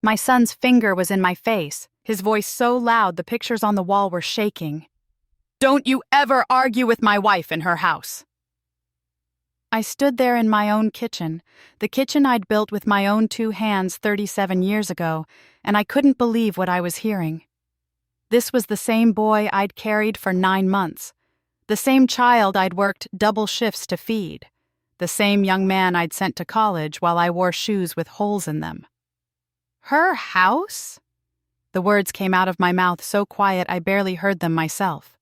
My son's finger was in my face, his voice so loud the pictures on the wall were shaking. "Don't you ever argue with my wife in her house." I stood there in my own kitchen, the kitchen I'd built with my own 2 hands 37 years ago, and I couldn't believe what I was hearing. This was the same boy I'd carried for 9 months, the same child I'd worked double shifts to feed, the same young man I'd sent to college while I wore shoes with holes in them. "Her house?" The words came out of my mouth so quiet I barely heard them myself.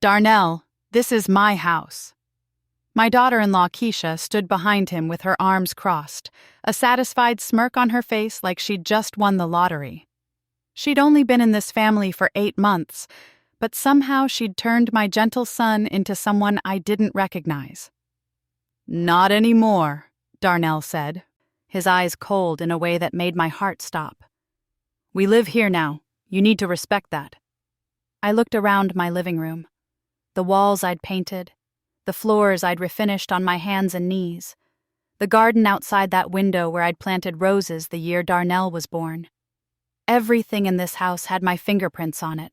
"Darnell, this is my house." My daughter-in-law Keisha stood behind him with her arms crossed, a satisfied smirk on her face like she'd just won the lottery. She'd only been in this family for 8 months, but somehow she'd turned my gentle son into someone I didn't recognize. "Not anymore," Darnell said, his eyes cold in a way that made my heart stop. "We live here now. You need to respect that." I looked around my living room. The walls I'd painted, the floors I'd refinished on my hands and knees, the garden outside that window where I'd planted roses the year Darnell was born. Everything in this house had my fingerprints on it,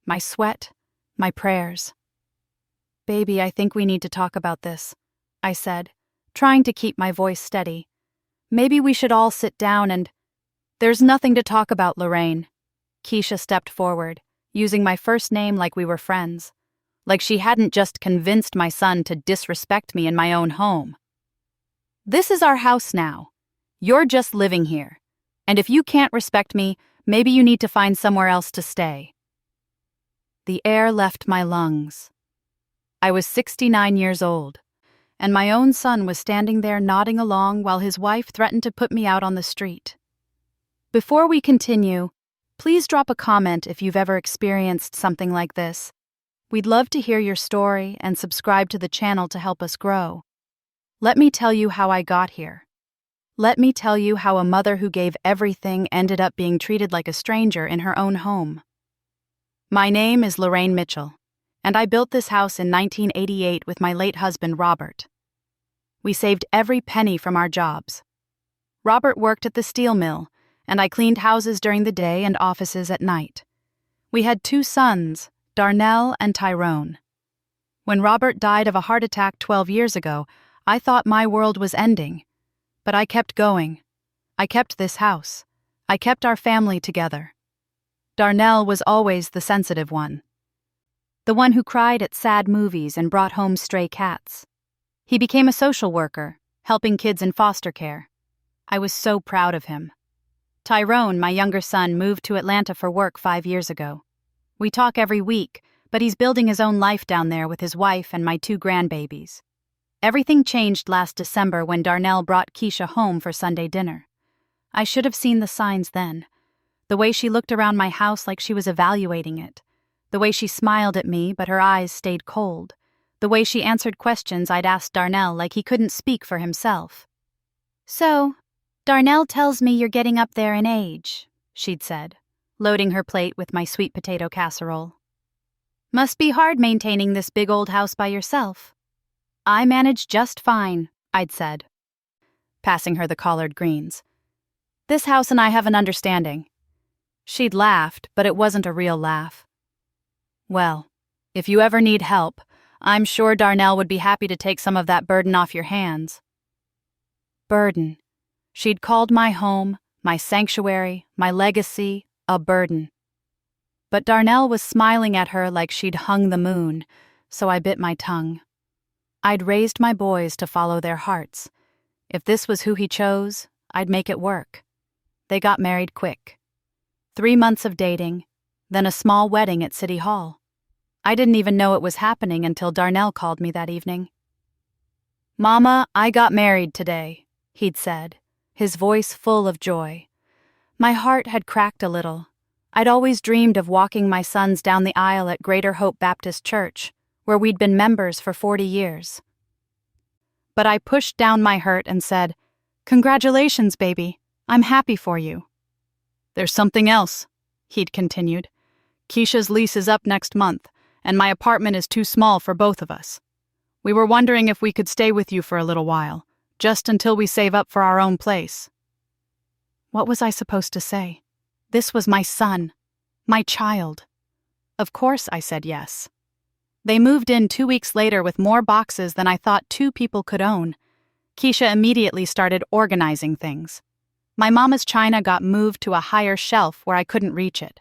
my sweat, my prayers. "Baby, I think we need to talk about this," I said, trying to keep my voice steady. "Maybe we should all sit down and—" "There's nothing to talk about, Lorraine." Keisha stepped forward, using my first name like we were friends, like she hadn't just convinced my son to disrespect me in my own home. "This is our house now. You're just living here. And if you can't respect me, maybe you need to find somewhere else to stay." The air left my lungs. I was 69 years old, and my own son was standing there nodding along while his wife threatened to put me out on the street. Before we continue, please drop a comment if you've ever experienced something like this. We'd love to hear your story and subscribe to the channel to help us grow. Let me tell you how I got here. Let me tell you how a mother who gave everything ended up being treated like a stranger in her own home. My name is Lorraine Mitchell, and I built this house in 1988 with my late husband, Robert. We saved every penny from our jobs. Robert worked at the steel mill, and I cleaned houses during the day and offices at night. We had 2 sons, Darnell and Tyrone. When Robert died of a heart attack 12 years ago, I thought my world was ending. But I kept going. I kept this house. I kept our family together. Darnell was always the sensitive one. The one who cried at sad movies and brought home stray cats. He became a social worker, helping kids in foster care. I was so proud of him. Tyrone, my younger son, moved to Atlanta for work 5 years ago. We talk every week, but he's building his own life down there with his wife and my 2 grandbabies. Everything changed last December when Darnell brought Keisha home for Sunday dinner. I should have seen the signs then. The way she looked around my house like she was evaluating it. The way she smiled at me, but her eyes stayed cold. The way she answered questions I'd asked Darnell like he couldn't speak for himself. "So, Darnell tells me you're getting up there in age," she'd said, loading her plate with my sweet potato casserole. "Must be hard maintaining this big old house by yourself." "I manage just fine," I'd said, passing her the collard greens. "This house and I have an understanding." She'd laughed, but it wasn't a real laugh. "Well, if you ever need help, I'm sure Darnell would be happy to take some of that burden off your hands." Burden. She'd called my home, my sanctuary, my legacy, a burden. But Darnell was smiling at her like she'd hung the moon, so I bit my tongue. I'd raised my boys to follow their hearts. If this was who he chose, I'd make it work. They got married quick. 3 months of dating, then a small wedding at City Hall. I didn't even know it was happening until Darnell called me that evening. "Mama, I got married today," he'd said, his voice full of joy. My heart had cracked a little. I'd always dreamed of walking my sons down the aisle at Greater Hope Baptist Church, where we'd been members for 40 years. But I pushed down my hurt and said, "Congratulations, baby. I'm happy for you." "There's something else," he'd continued. "Keisha's lease is up next month, and my apartment is too small for both of us. We were wondering if we could stay with you for a little while, just until we save up for our own place." What was I supposed to say? This was my son. My child. Of course I said yes. They moved in 2 weeks later with more boxes than I thought 2 people could own. Keisha immediately started organizing things. My mama's china got moved to a higher shelf where I couldn't reach it.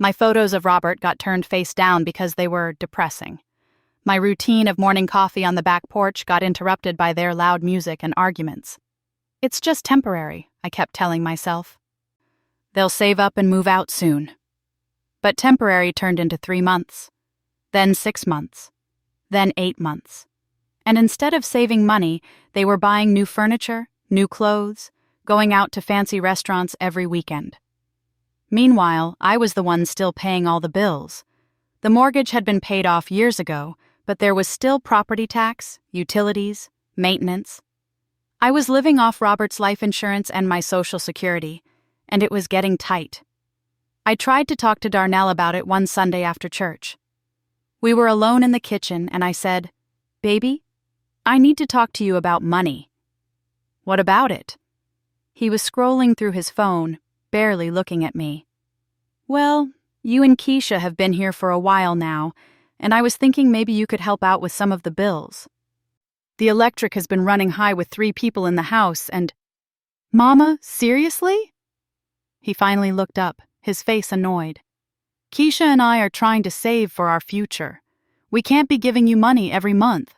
My photos of Robert got turned face down because they were depressing. My routine of morning coffee on the back porch got interrupted by their loud music and arguments. It's just temporary, I kept telling myself. They'll save up and move out soon. But temporary turned into 3 months, then 6 months, then 8 months. And instead of saving money, they were buying new furniture, new clothes, going out to fancy restaurants every weekend. Meanwhile, I was the one still paying all the bills. The mortgage had been paid off years ago, but there was still property tax, utilities, maintenance. I was living off Robert's life insurance and my Social Security, and it was getting tight. I tried to talk to Darnell about it one Sunday after church. We were alone in the kitchen, and I said, "Baby, I need to talk to you about money." "What about it?" He was scrolling through his phone, barely looking at me. "Well, you and Keisha have been here for a while now, and I was thinking maybe you could help out with some of the bills. The electric has been running high with 3 people in the house, and—" "Mama, seriously?" He finally looked up, his face annoyed. "Keisha and I are trying to save for our future. We can't be giving you money every month.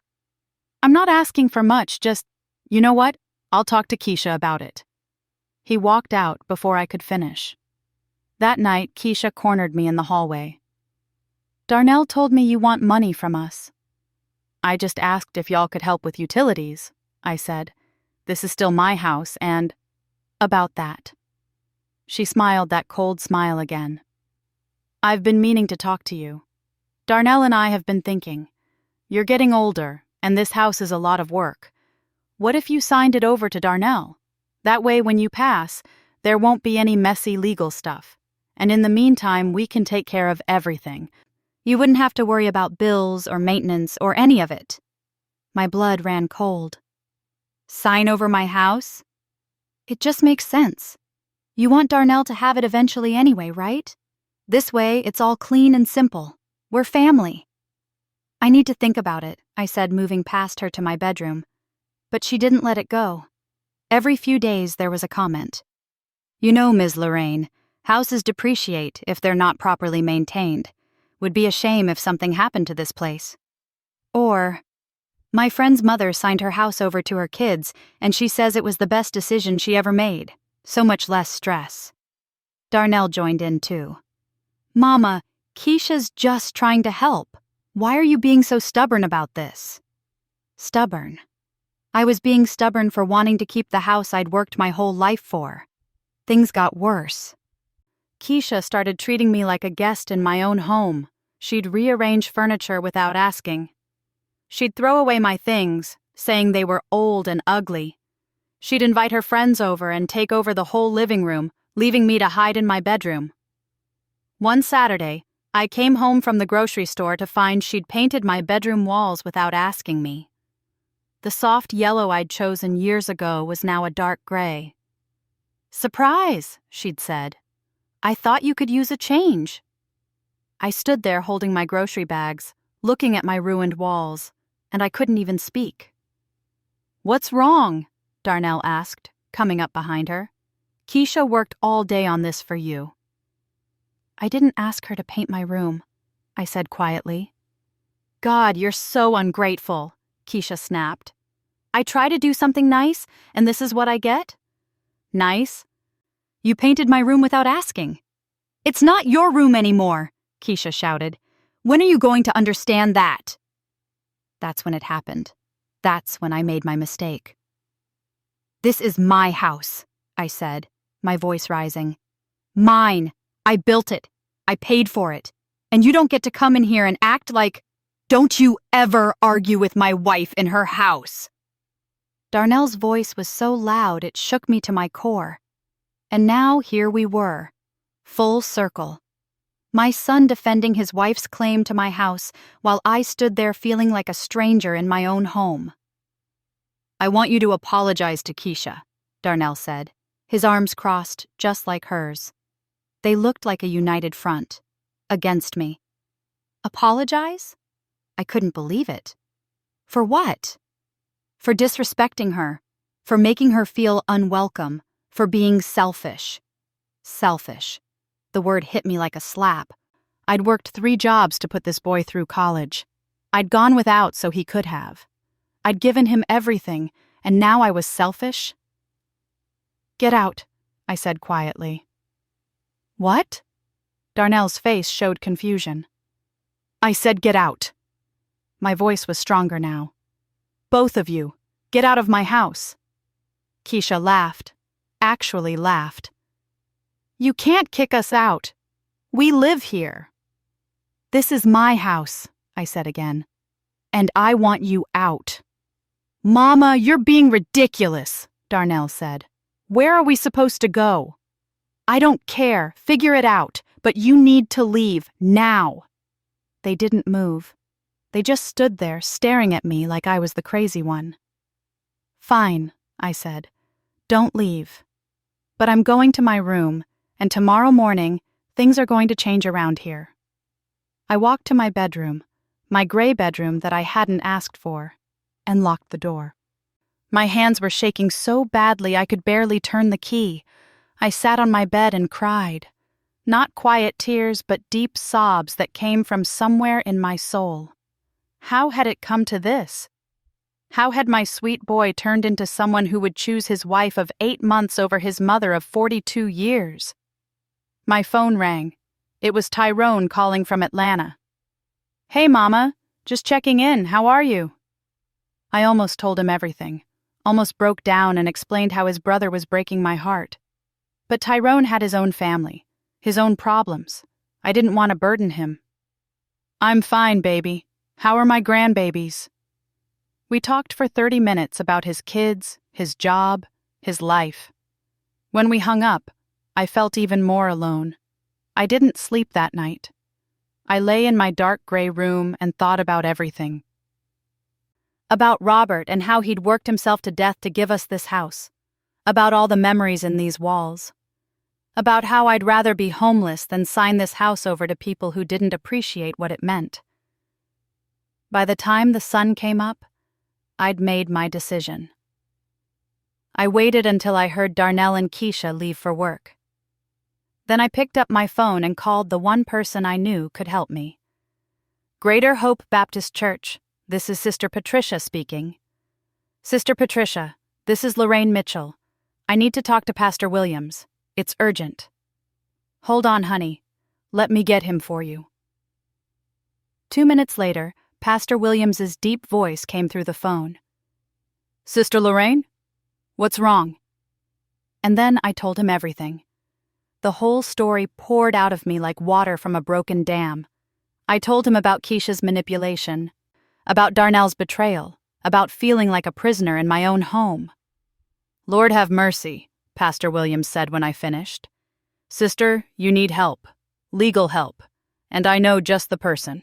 I'm not asking for much, just, you know what? I'll talk to Keisha about it." He walked out before I could finish. That night, Keisha cornered me in the hallway. "Darnell told me you want money from us." "I just asked if y'all could help with utilities," I said. "This is still my house, and—" "About that." She smiled that cold smile again. "I've been meaning to talk to you. Darnell and I have been thinking. You're getting older, and this house is a lot of work. What if you signed it over to Darnell? That way, when you pass, there won't be any messy legal stuff. And in the meantime, we can take care of everything. You wouldn't have to worry about bills or maintenance or any of it." My blood ran cold. "Sign over my house?" "It just makes sense. You want Darnell to have it eventually anyway, right? This way, it's all clean and simple. We're family." "I need to think about it," I said, moving past her to my bedroom. But she didn't let it go. Every few days there was a comment. "You know, Ms. Lorraine, houses depreciate if they're not properly maintained. Would be a shame if something happened to this place." Or, "My friend's mother signed her house over to her kids, and she says it was the best decision she ever made. So much less stress." Darnell joined in too. "Mama, Keisha's just trying to help. Why are you being so stubborn about this?" Stubborn. I was being stubborn for wanting to keep the house I'd worked my whole life for. Things got worse. Keisha started treating me like a guest in my own home. She'd rearrange furniture without asking. She'd throw away my things, saying they were old and ugly. She'd invite her friends over and take over the whole living room, leaving me to hide in my bedroom. One Saturday, I came home from the grocery store to find she'd painted my bedroom walls without asking me. The soft yellow I'd chosen years ago was now a dark gray. "Surprise," she'd said. "I thought you could use a change." I stood there holding my grocery bags, looking at my ruined walls, and I couldn't even speak. "What's wrong?" Darnell asked, coming up behind her. "Keisha worked all day on this for you." "I didn't ask her to paint my room," I said quietly. "God, you're so ungrateful," Keisha snapped. "I try to do something nice, and this is what I get?" "Nice? You painted my room without asking." "It's not your room anymore," Keisha shouted. "When are you going to understand that?" That's when it happened. That's when I made my mistake. "This is my house," I said, my voice rising. "Mine. I built it. I paid for it. And you don't get to come in here and act like— Don't you ever argue with my wife in her house." Darnell's voice was so loud it shook me to my core. And now here we were, full circle. My son defending his wife's claim to my house while I stood there feeling like a stranger in my own home. "I want you to apologize to Keisha," Darnell said. his arms crossed just like hers. They looked like a united front. Against me. Apologize? I couldn't believe it. For what? For disrespecting her, for making her feel unwelcome, for being selfish. Selfish. The word hit me like a slap. I'd worked 3 jobs to put this boy through college. I'd gone without so he could have. I'd given him everything, and now I was selfish? Get out, I said quietly. What? Darnell's face showed confusion. I said get out. My voice was stronger now. Both of you, get out of my house. Keisha laughed. Actually laughed. You can't kick us out. We live here. This is my house, I said again. And I want you out. Mama, you're being ridiculous, Darnell said. Where are we supposed to go? I don't care, figure it out, but you need to leave, now. They didn't move. They just stood there, staring at me like I was the crazy one. Fine, I said. Don't leave. But I'm going to my room, and tomorrow morning, things are going to change around here. I walked to my bedroom, my gray bedroom that I hadn't asked for, and locked the door. My hands were shaking so badly I could barely turn the key. I sat on my bed and cried. Not quiet tears, but deep sobs that came from somewhere in my soul. How had it come to this? How had my sweet boy turned into someone who would choose his wife of 8 months over his mother of 42 years? My phone rang. It was Tyrone calling from Atlanta. Hey, Mama. Just checking in. How are you? I almost told him everything. Almost broke down and explained how his brother was breaking my heart. But Tyrone had his own family, his own problems. I didn't want to burden him. I'm fine, baby. How are my grandbabies? We talked for 30 minutes about his kids, his job, his life. When we hung up, I felt even more alone. I didn't sleep that night. I lay in my dark gray room and thought about everything. About Robert and how he'd worked himself to death to give us this house. About all the memories in these walls. About how I'd rather be homeless than sign this house over to people who didn't appreciate what it meant. By the time the sun came up, I'd made my decision. I waited until I heard Darnell and Keisha leave for work. Then I picked up my phone and called the one person I knew could help me. Greater Hope Baptist Church, this is Sister Patricia speaking. Sister Patricia, this is Lorraine Mitchell. I need to talk to Pastor Williams. It's urgent. Hold on, honey. Let me get him for you. 2 minutes later, Pastor Williams's deep voice came through the phone. Sister Lorraine? What's wrong? And then I told him everything. The whole story poured out of me like water from a broken dam. I told him about Keisha's manipulation, about Darnell's betrayal, about feeling like a prisoner in my own home. Lord have mercy, Pastor Williams said when I finished. Sister, you need help, legal help, and I know just the person.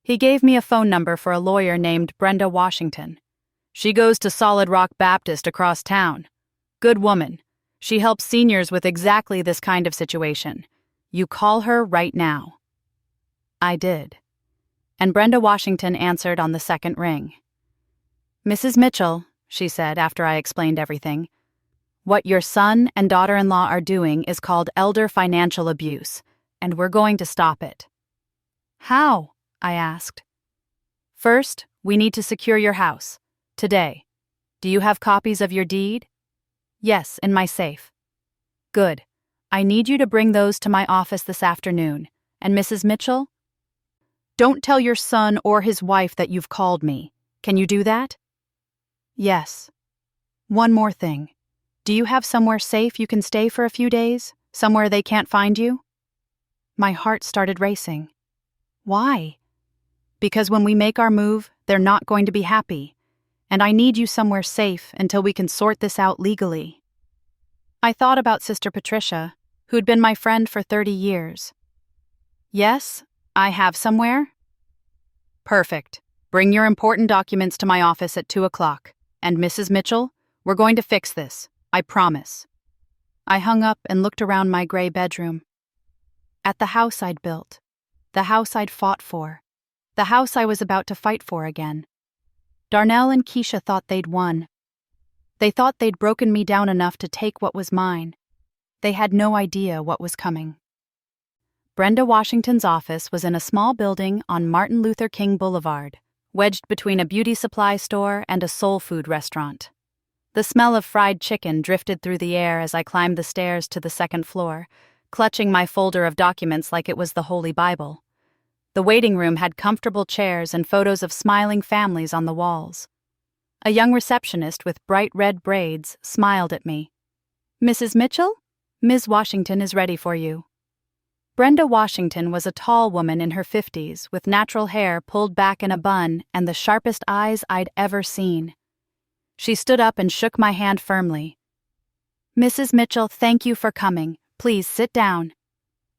He gave me a phone number for a lawyer named Brenda Washington. She goes to Solid Rock Baptist across town. Good woman. She helps seniors with exactly this kind of situation. You call her right now. I did. And Brenda Washington answered on the second ring. Mrs. Mitchell, she said after I explained everything, what your son and daughter-in-law are doing is called elder financial abuse, and we're going to stop it. How? I asked. First, we need to secure your house. Today. Do you have copies of your deed? Yes, in my safe. Good. I need you to bring those to my office this afternoon. And Mrs. Mitchell? Don't tell your son or his wife that you've called me. Can you do that? Yes. One more thing. Do you have somewhere safe you can stay for a few days? Somewhere they can't find you? My heart started racing. Why? Because when we make our move, they're not going to be happy. And I need you somewhere safe until we can sort this out legally. I thought about Sister Patricia, who'd been my friend for 30 years. Yes, I have somewhere. Perfect. Bring your important documents to my office at 2 o'clock. And Mrs. Mitchell, we're going to fix this. I promise. I hung up and looked around my gray bedroom. At the house I'd built, the house I'd fought for, the house I was about to fight for again. Darnell and Keisha thought they'd won. They thought they'd broken me down enough to take what was mine. They had no idea what was coming. Brenda Washington's office was in a small building on Martin Luther King Boulevard, wedged between a beauty supply store and a soul food restaurant. The smell of fried chicken drifted through the air as I climbed the stairs to the second floor, clutching my folder of documents like it was the Holy Bible. The waiting room had comfortable chairs and photos of smiling families on the walls. A young receptionist with bright red braids smiled at me. "Mrs. Mitchell? Ms. Washington is ready for you." Brenda Washington was a tall woman in her 50s with natural hair pulled back in a bun and the sharpest eyes I'd ever seen. She stood up and shook my hand firmly. "Mrs. Mitchell, thank you for coming. Please sit down."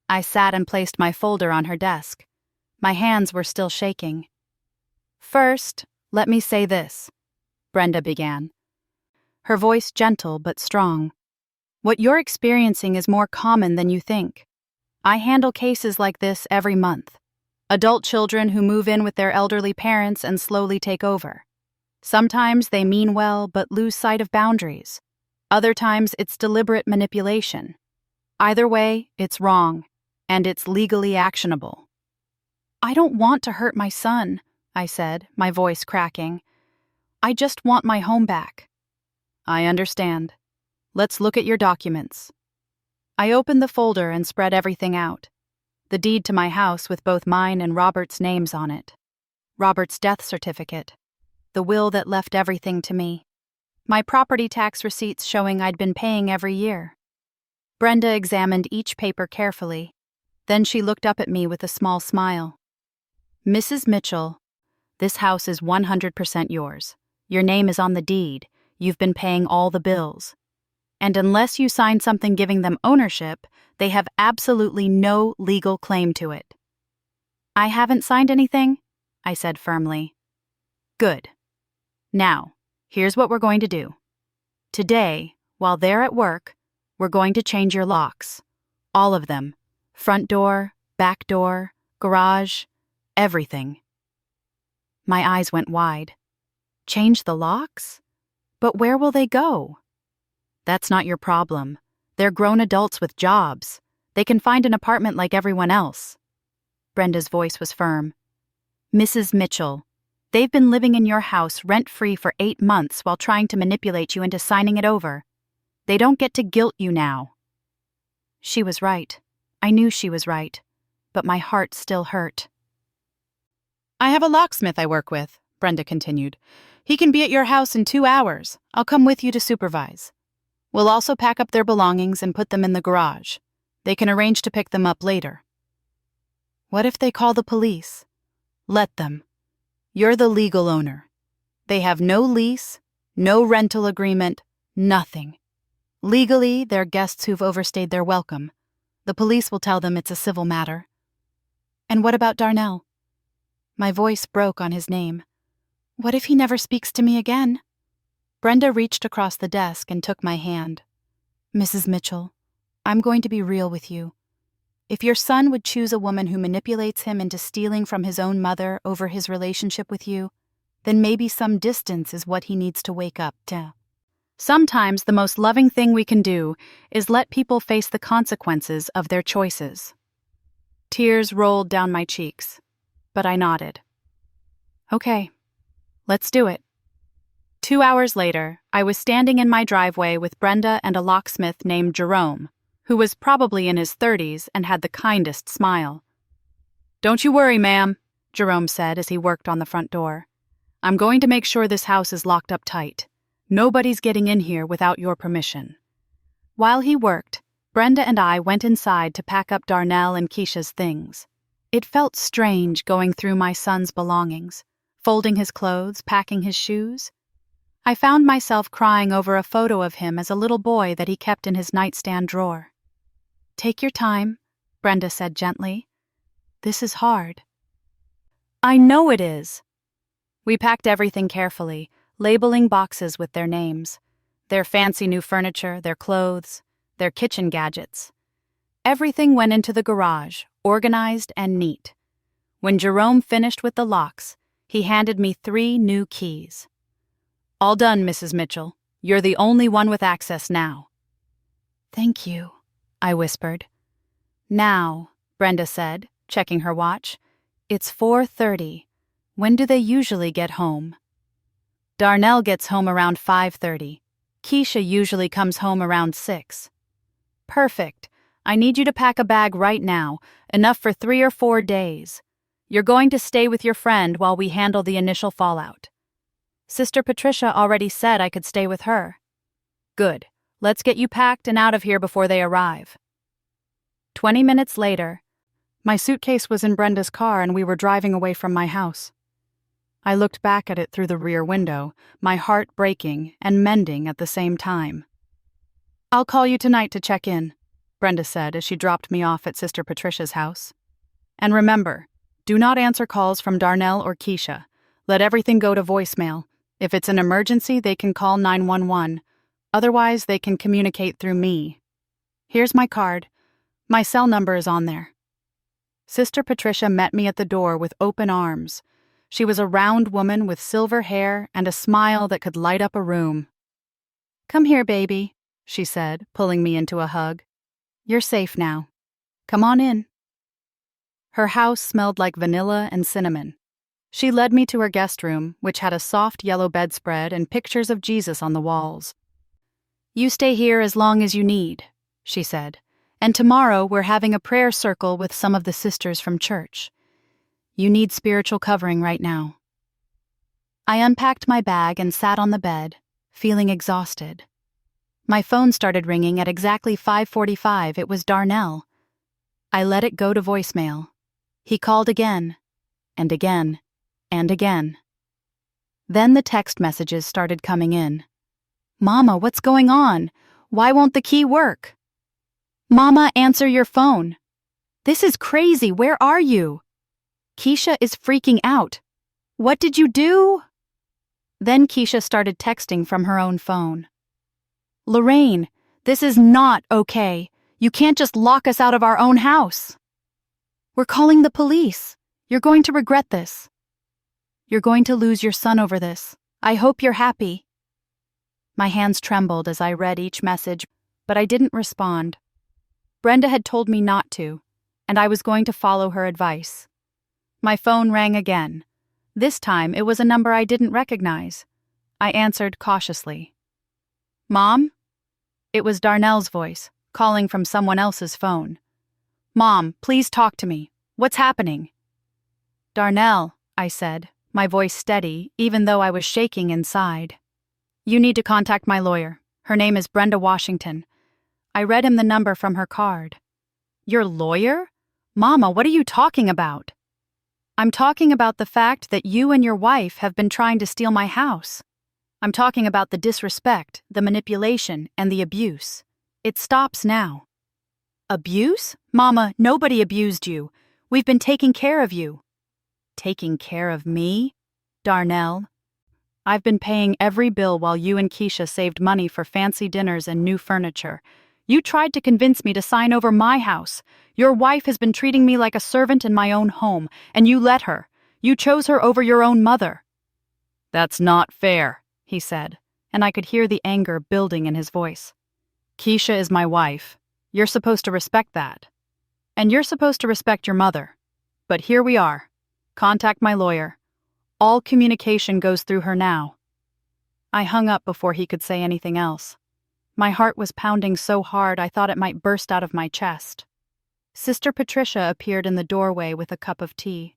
I sat and placed my folder on her desk. My hands were still shaking. "First, let me say this," Brenda began, her voice gentle but strong. "What you're experiencing is more common than you think. I handle cases like this every month. Adult children who move in with their elderly parents and slowly take over. Sometimes they mean well but lose sight of boundaries. Other times it's deliberate manipulation. Either way, it's wrong, and it's legally actionable." "I don't want to hurt my son," I said, my voice cracking. "I just want my home back." "I understand. Let's look at your documents." I opened the folder and spread everything out. The deed to my house with both mine and Robert's names on it. Robert's death certificate. The will that left everything to me. My property tax receipts showing I'd been paying every year. Brenda examined each paper carefully. Then she looked up at me with a small smile. "Mrs. Mitchell, this house is 100% yours. Your name is on the deed. You've been paying all the bills. And unless you sign something giving them ownership, they have absolutely no legal claim to it." "I haven't signed anything," I said firmly. "Good. Now, here's what we're going to do. Today, while they're at work, we're going to change your locks. All of them. Front door, back door, garage, everything." My eyes went wide. "Change the locks? But where will they go?" "That's not your problem. They're grown adults with jobs. They can find an apartment like everyone else." Brenda's voice was firm. "Mrs. Mitchell, they've been living in your house rent-free for 8 months while trying to manipulate you into signing it over. They don't get to guilt you now." She was right. I knew she was right. But my heart still hurt. "I have a locksmith I work with," Brenda continued. "He can be at your house in 2 hours. I'll come with you to supervise. We'll also pack up their belongings and put them in the garage. They can arrange to pick them up later." "What if they call the police?" "Let them. You're the legal owner. They have no lease, no rental agreement, nothing. Legally, they're guests who've overstayed their welcome. The police will tell them it's a civil matter." "And what about Darnell?" My voice broke on his name. "What if he never speaks to me again?" Brenda reached across the desk and took my hand. "Mrs. Mitchell, I'm going to be real with you. If your son would choose a woman who manipulates him into stealing from his own mother over his relationship with you, then maybe some distance is what he needs to wake up to. Sometimes the most loving thing we can do is let people face the consequences of their choices." Tears rolled down my cheeks, but I nodded. "Okay, let's do it." 2 hours later, I was standing in my driveway with Brenda and a locksmith named Jerome, who was probably in his 30s and had the kindest smile. "Don't you worry, ma'am," Jerome said as he worked on the front door. "I'm going to make sure this house is locked up tight. Nobody's getting in here without your permission." While he worked, Brenda and I went inside to pack up Darnell and Keisha's things. It felt strange going through my son's belongings, folding his clothes, packing his shoes. I found myself crying over a photo of him as a little boy that he kept in his nightstand drawer. "Take your time," Brenda said gently. "This is hard." "I know it is." We packed everything carefully, labeling boxes with their names, their fancy new furniture, their clothes, their kitchen gadgets. Everything went into the garage, organized and neat. When Jerome finished with the locks, he handed me 3 new keys. "All done, Mrs. Mitchell. You're the only one with access now." "Thank you," I whispered. "Now," Brenda said, checking her watch, "it's 4:30. When do they usually get home?" "Darnell gets home around 5:30. Keisha usually comes home around 6. "Perfect. I need you to pack a bag right now, enough for 3 or 4 days. You're going to stay with your friend while we handle the initial fallout. Sister Patricia already said I could stay with her." "Good. Let's get you packed and out of here before they arrive." 20 minutes later, my suitcase was in Brenda's car and we were driving away from my house. I looked back at it through the rear window, my heart breaking and mending at the same time. "I'll call you tonight to check in," Brenda said as she dropped me off at Sister Patricia's house. "And remember, do not answer calls from Darnell or Keisha. Let everything go to voicemail. If it's an emergency, they can call 911. Otherwise, they can communicate through me. Here's my card. My cell number is on there." Sister Patricia met me at the door with open arms. She was a round woman with silver hair and a smile that could light up a room. "Come here, baby," she said, pulling me into a hug. "You're safe now. Come on in." Her house smelled like vanilla and cinnamon. She led me to her guest room, which had a soft yellow bedspread and pictures of Jesus on the walls. "You stay here as long as you need," she said, "and tomorrow we're having a prayer circle with some of the sisters from church. You need spiritual covering right now." I unpacked my bag and sat on the bed, feeling exhausted. My phone started ringing at exactly 5:45. It was Darnell. I let it go to voicemail. He called again, and again, and again. Then the text messages started coming in. "Mama, what's going on? Why won't the key work? Mama, answer your phone. This is crazy. Where are you? Keisha is freaking out. What did you do?" Then Keisha started texting from her own phone. "Lorraine, this is not okay. You can't just lock us out of our own house. We're calling the police. You're going to regret this. You're going to lose your son over this. I hope you're happy." My hands trembled as I read each message, but I didn't respond. Brenda had told me not to, and I was going to follow her advice. My phone rang again. This time it was a number I didn't recognize. I answered cautiously. "Mom?" It was Darnell's voice, calling from someone else's phone. "Mom, please talk to me. What's happening?" "Darnell," I said, my voice steady, even though I was shaking inside. "You need to contact my lawyer. Her name is Brenda Washington." I read him the number from her card. "Your lawyer? Mama, what are you talking about?" "I'm talking about the fact that you and your wife have been trying to steal my house. I'm talking about the disrespect, the manipulation, and the abuse. It stops now." "Abuse? Mama, nobody abused you. We've been taking care of you." "Taking care of me? Darnell, I've been paying every bill while you and Keisha saved money for fancy dinners and new furniture. You tried to convince me to sign over my house. Your wife has been treating me like a servant in my own home, and you let her. You chose her over your own mother." "That's not fair," he said, and I could hear the anger building in his voice. "Keisha is my wife. You're supposed to respect that. And you're supposed to respect your mother. But here we are. Contact my lawyer. All communication goes through her now." I hung up before he could say anything else. My heart was pounding so hard I thought it might burst out of my chest. Sister Patricia appeared in the doorway with a cup of tea.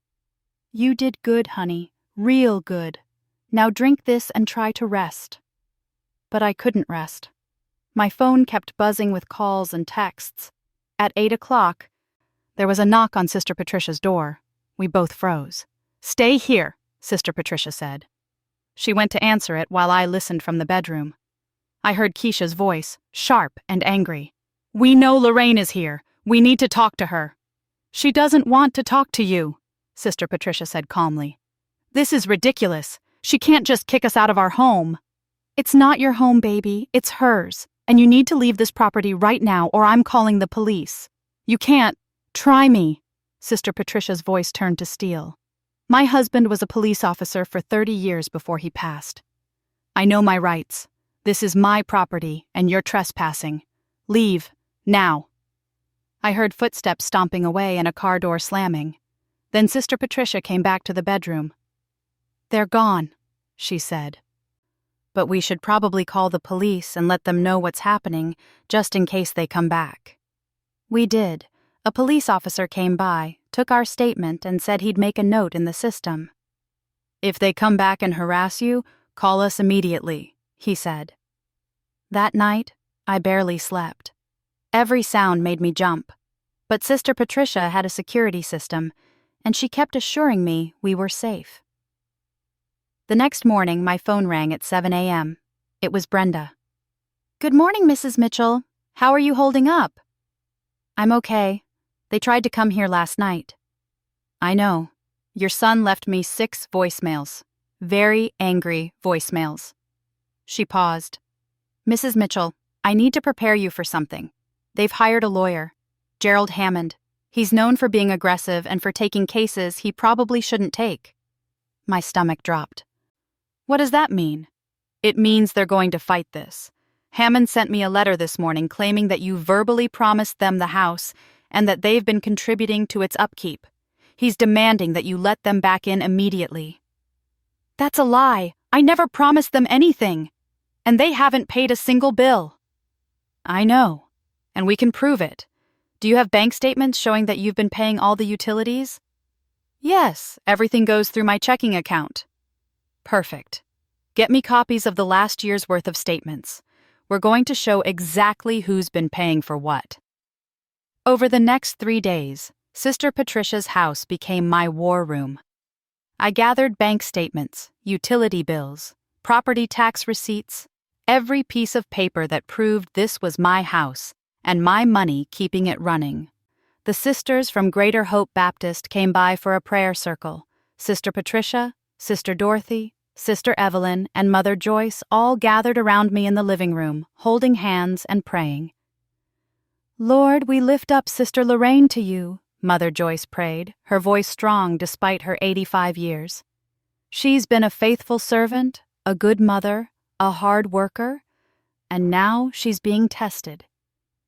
"You did good, honey. Real good. Now drink this and try to rest." But I couldn't rest. My phone kept buzzing with calls and texts. At 8 o'clock, there was a knock on Sister Patricia's door. We both froze. "Stay here," Sister Patricia said. She went to answer it while I listened from the bedroom. I heard Keisha's voice, sharp and angry. "We know Lorraine is here. We need to talk to her." "She doesn't want to talk to you," Sister Patricia said calmly. "This is ridiculous. She can't just kick us out of our home." "It's not your home, baby. It's hers. and you need to leave this property right now or I'm calling the police. You can't. Try me." Sister Patricia's voice turned to steel. "My husband was a police officer for 30 years before he passed. I know my rights. This is my property, and you're trespassing. Leave, now." I heard footsteps stomping away and a car door slamming. Then Sister Patricia came back to the bedroom. "They're gone," she said. "But we should probably call the police and let them know what's happening, just in case they come back." We did. A police officer came by, took our statement, and said he'd make a note in the system. "If they come back and harass you, call us immediately," he said. That night, I barely slept. Every sound made me jump. But Sister Patricia had a security system, and she kept assuring me we were safe. The next morning, my phone rang at 7 a.m. It was Brenda. "Good morning, Mrs. Mitchell. How are you holding up?" "I'm okay. They tried to come here last night." "I know. Your son left me 6 voicemails. Very angry voicemails." She paused. "Mrs. Mitchell, I need to prepare you for something. They've hired a lawyer, Gerald Hammond. He's known for being aggressive and for taking cases he probably shouldn't take." My stomach dropped. "What does that mean?" "It means they're going to fight this. Hammond sent me a letter this morning claiming that you verbally promised them the house and that they've been contributing to its upkeep. He's demanding that you let them back in immediately." "That's a lie. I never promised them anything. And they haven't paid a single bill." "I know. And we can prove it. Do you have bank statements showing that you've been paying all the utilities?" "Yes, everything goes through my checking account." "Perfect. Get me copies of the last year's worth of statements. We're going to show exactly who's been paying for what." Over the next 3 days, Sister Patricia's house became my war room. I gathered bank statements, utility bills, property tax receipts, every piece of paper that proved this was my house and my money keeping it running. The sisters from Greater Hope Baptist came by for a prayer circle. Sister Patricia, Sister Dorothy, Sister Evelyn, and Mother Joyce all gathered around me in the living room, holding hands and praying. "Lord, we lift up Sister Lorraine to you," Mother Joyce prayed, her voice strong despite her 85 years. "She's been a faithful servant, a good mother, a hard worker, and now she's being tested.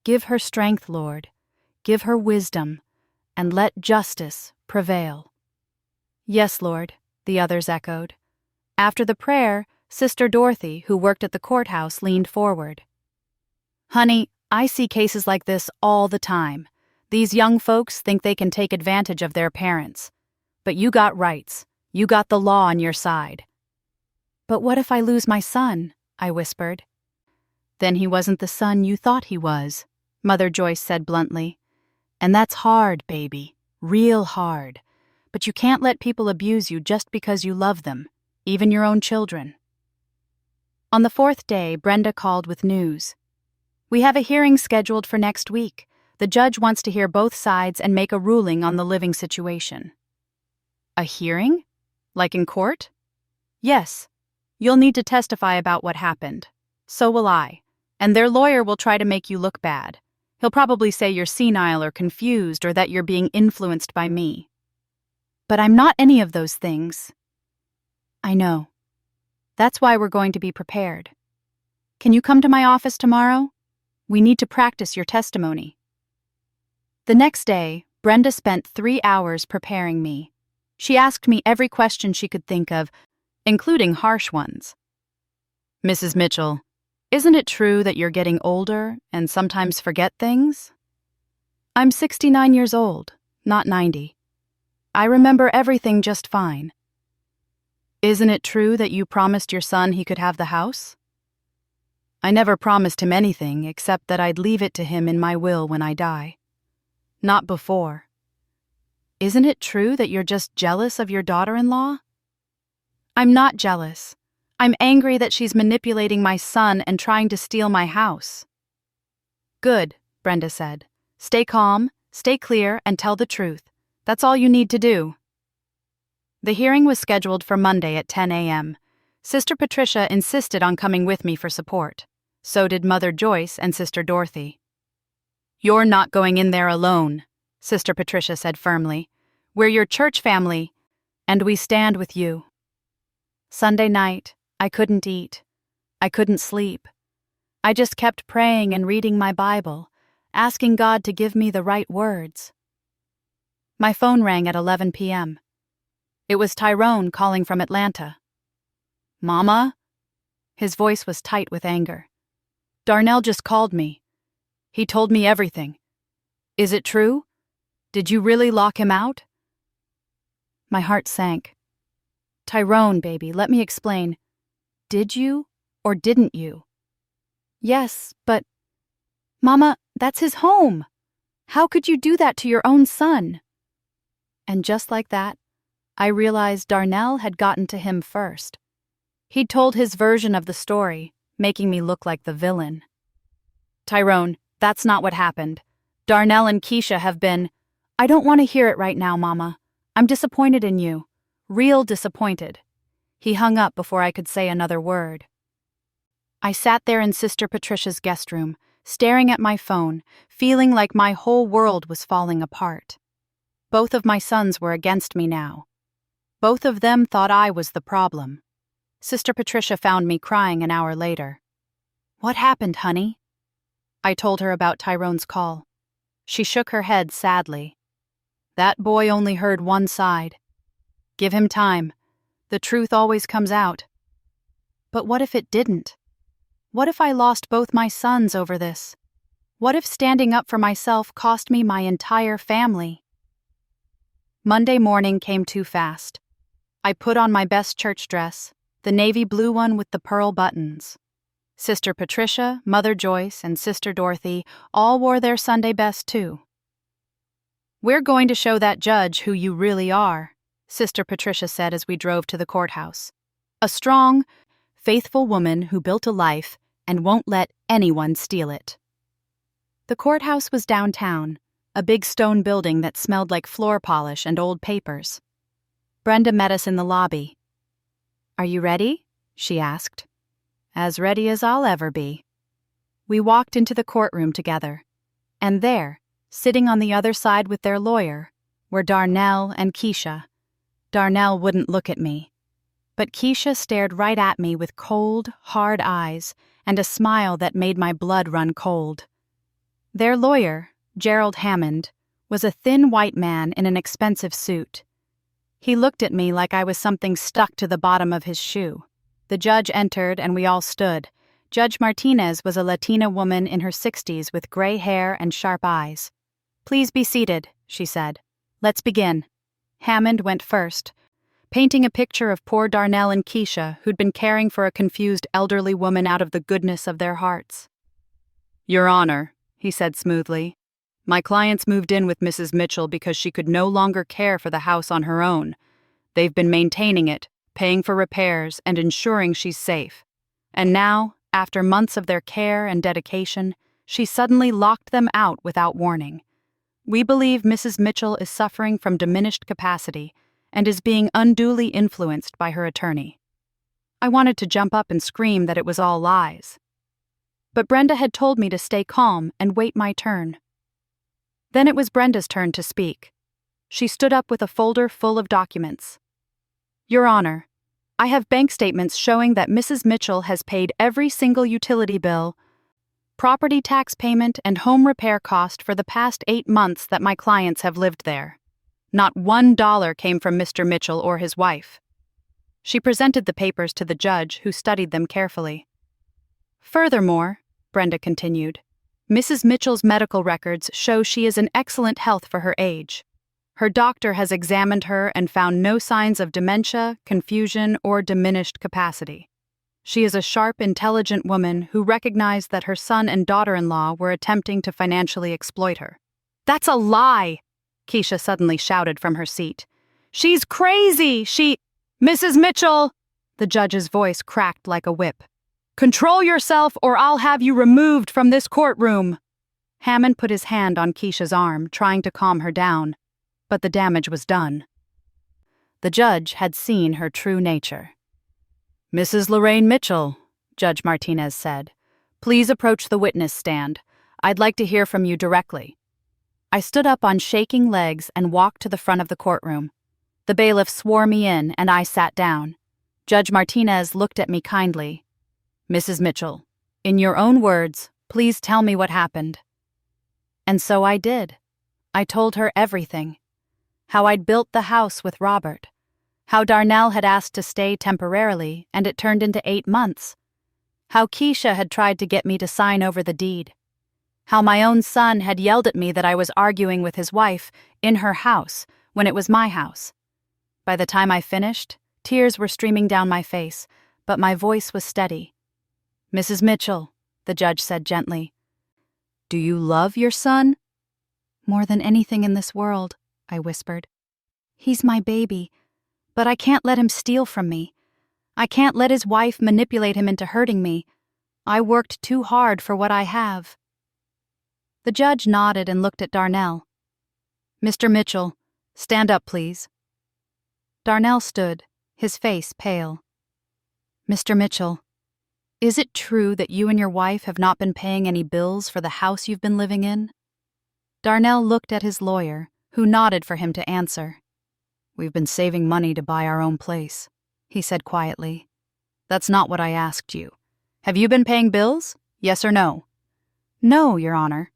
Give her strength, Lord. Give her wisdom, and let justice prevail." "Yes, Lord," the others echoed. After the prayer, Sister Dorothy, who worked at the courthouse, leaned forward. "Honey, I see cases like this all the time. These young folks think they can take advantage of their parents. But you got rights. You got the law on your side." "But what if I lose my son?" I whispered. "Then he wasn't the son you thought he was," Mother Joyce said bluntly. "And that's hard, baby. Real hard. But you can't let people abuse you just because you love them, even your own children." On the 4th day, Brenda called with news. "We have a hearing scheduled for next week. The judge wants to hear both sides and make a ruling on the living situation." "A hearing? Like in court?" "Yes. You'll need to testify about what happened. So will I. And their lawyer will try to make you look bad. He'll probably say you're senile or confused or that you're being influenced by me." "But I'm not any of those things." "I know. That's why we're going to be prepared. Can you come to my office tomorrow? We need to practice your testimony." The next day, Brenda spent 3 hours preparing me. She asked me every question she could think of, including harsh ones. "Mrs. Mitchell, isn't it true that you're getting older and sometimes forget things?" "I'm 69 years old, not 90. I remember everything just fine." "Isn't it true that you promised your son he could have the house?" "I never promised him anything except that I'd leave it to him in my will when I die. Not before." "Isn't it true that you're just jealous of your daughter-in-law?" "I'm not jealous. I'm angry that she's manipulating my son and trying to steal my house." "Good," Brenda said. "Stay calm, stay clear, and tell the truth. That's all you need to do." The hearing was scheduled for Monday at 10 a.m. Sister Patricia insisted on coming with me for support. So did Mother Joyce and Sister Dorothy. "You're not going in there alone," Sister Patricia said firmly. "We're your church family, and we stand with you." Sunday night, I couldn't eat. I couldn't sleep. I just kept praying and reading my Bible, asking God to give me the right words. My phone rang at 11 p.m. It was Tyrone calling from Atlanta. "Mama?" His voice was tight with anger. "Darnell just called me. He told me everything. Is it true? Did you really lock him out?" My heart sank. "Tyrone, baby, let me explain. Did you or didn't you?" "Yes, but..." "Mama, that's his home. How could you do that to your own son?" And just like that, I realized Darnell had gotten to him first. He'd told his version of the story, making me look like the villain. "Tyrone, that's not what happened. Darnell and Keisha have been..." "I don't want to hear it right now, Mama. I'm disappointed in you. Real disappointed." He hung up before I could say another word. I sat there in Sister Patricia's guest room, staring at my phone, feeling like my whole world was falling apart. Both of my sons were against me now. Both of them thought I was the problem. Sister Patricia found me crying an hour later. "What happened, honey?" I told her about Tyrone's call. She shook her head sadly. "That boy only heard one side. Give him time. The truth always comes out." "But what if it didn't? What if I lost both my sons over this? What if standing up for myself cost me my entire family?" Monday morning came too fast. I put on my best church dress, the navy blue one with the pearl buttons. Sister Patricia, Mother Joyce, and Sister Dorothy all wore their Sunday best too. "We're going to show that judge who you really are," Sister Patricia said as we drove to the courthouse. "A strong, faithful woman who built a life and won't let anyone steal it." The courthouse was downtown, a big stone building that smelled like floor polish and old papers. Brenda met us in the lobby. "Are you ready?" she asked. "As ready as I'll ever be." We walked into the courtroom together, and there, sitting on the other side with their lawyer, were Darnell and Keisha. Darnell wouldn't look at me, but Keisha stared right at me with cold, hard eyes and a smile that made my blood run cold. Their lawyer, Gerald Hammond, was a thin white man in an expensive suit. He looked at me like I was something stuck to the bottom of his shoe. The judge entered and we all stood. Judge Martinez was a Latina woman in her 60s with gray hair and sharp eyes. "Please be seated," she said. "Let's begin." Hammond went first, painting a picture of poor Darnell and Keisha, who'd been caring for a confused elderly woman out of the goodness of their hearts. "Your Honor," he said smoothly, "my clients moved in with Mrs. Mitchell because she could no longer care for the house on her own. They've been maintaining it, paying for repairs, and ensuring she's safe. And now, after months of their care and dedication, she suddenly locked them out without warning. We believe Mrs. Mitchell is suffering from diminished capacity and is being unduly influenced by her attorney." I wanted to jump up and scream that it was all lies. But Brenda had told me to stay calm and wait my turn. Then it was Brenda's turn to speak. She stood up with a folder full of documents. "Your Honor, I have bank statements showing that Mrs. Mitchell has paid every single utility bill, property tax payment, and home repair cost for the past 8 months that my clients have lived there. Not $1 came from Mr. Mitchell or his wife." She presented the papers to the judge, who studied them carefully. "Furthermore," Brenda continued, "Mrs. Mitchell's medical records show she is in excellent health for her age. Her doctor has examined her and found no signs of dementia, confusion, or diminished capacity. She is a sharp, intelligent woman who recognized that her son and daughter-in-law were attempting to financially exploit her." "That's a lie!" Keisha suddenly shouted from her seat. "She's crazy! Mrs. Mitchell!" The judge's voice cracked like a whip. "Control yourself or I'll have you removed from this courtroom." Hammond put his hand on Keisha's arm, trying to calm her down, but the damage was done. The judge had seen her true nature. "Mrs. Lorraine Mitchell," Judge Martinez said, Please approach the witness stand. I'd like to hear from you directly. I stood up on shaking legs and walked to the front of the courtroom. The bailiff swore me in, and I sat down. Judge Martinez looked at me kindly. Mrs. Mitchell, in your own words, please tell me what happened. And so I did. I told her everything. How I'd built the house with Robert. How Darnell had asked to stay temporarily, and it turned into 8 months. How Keisha had tried to get me to sign over the deed. How my own son had yelled at me that I was arguing with his wife in her house when it was my house. By the time I finished, tears were streaming down my face, but my voice was steady. Mrs. Mitchell, the judge said gently, do you love your son? More than anything in this world, I whispered. He's my baby, but I can't let him steal from me. I can't let his wife manipulate him into hurting me. I worked too hard for what I have. The judge nodded and looked at Darnell. Mr. Mitchell, stand up, please. Darnell stood, his face pale. Mr. Mitchell, is it true that you and your wife have not been paying any bills for the house you've been living in? Darnell looked at his lawyer, who nodded for him to answer. We've been saving money to buy our own place, he said quietly. That's not what I asked you. Have you been paying bills? Yes or no? No, Your Honor.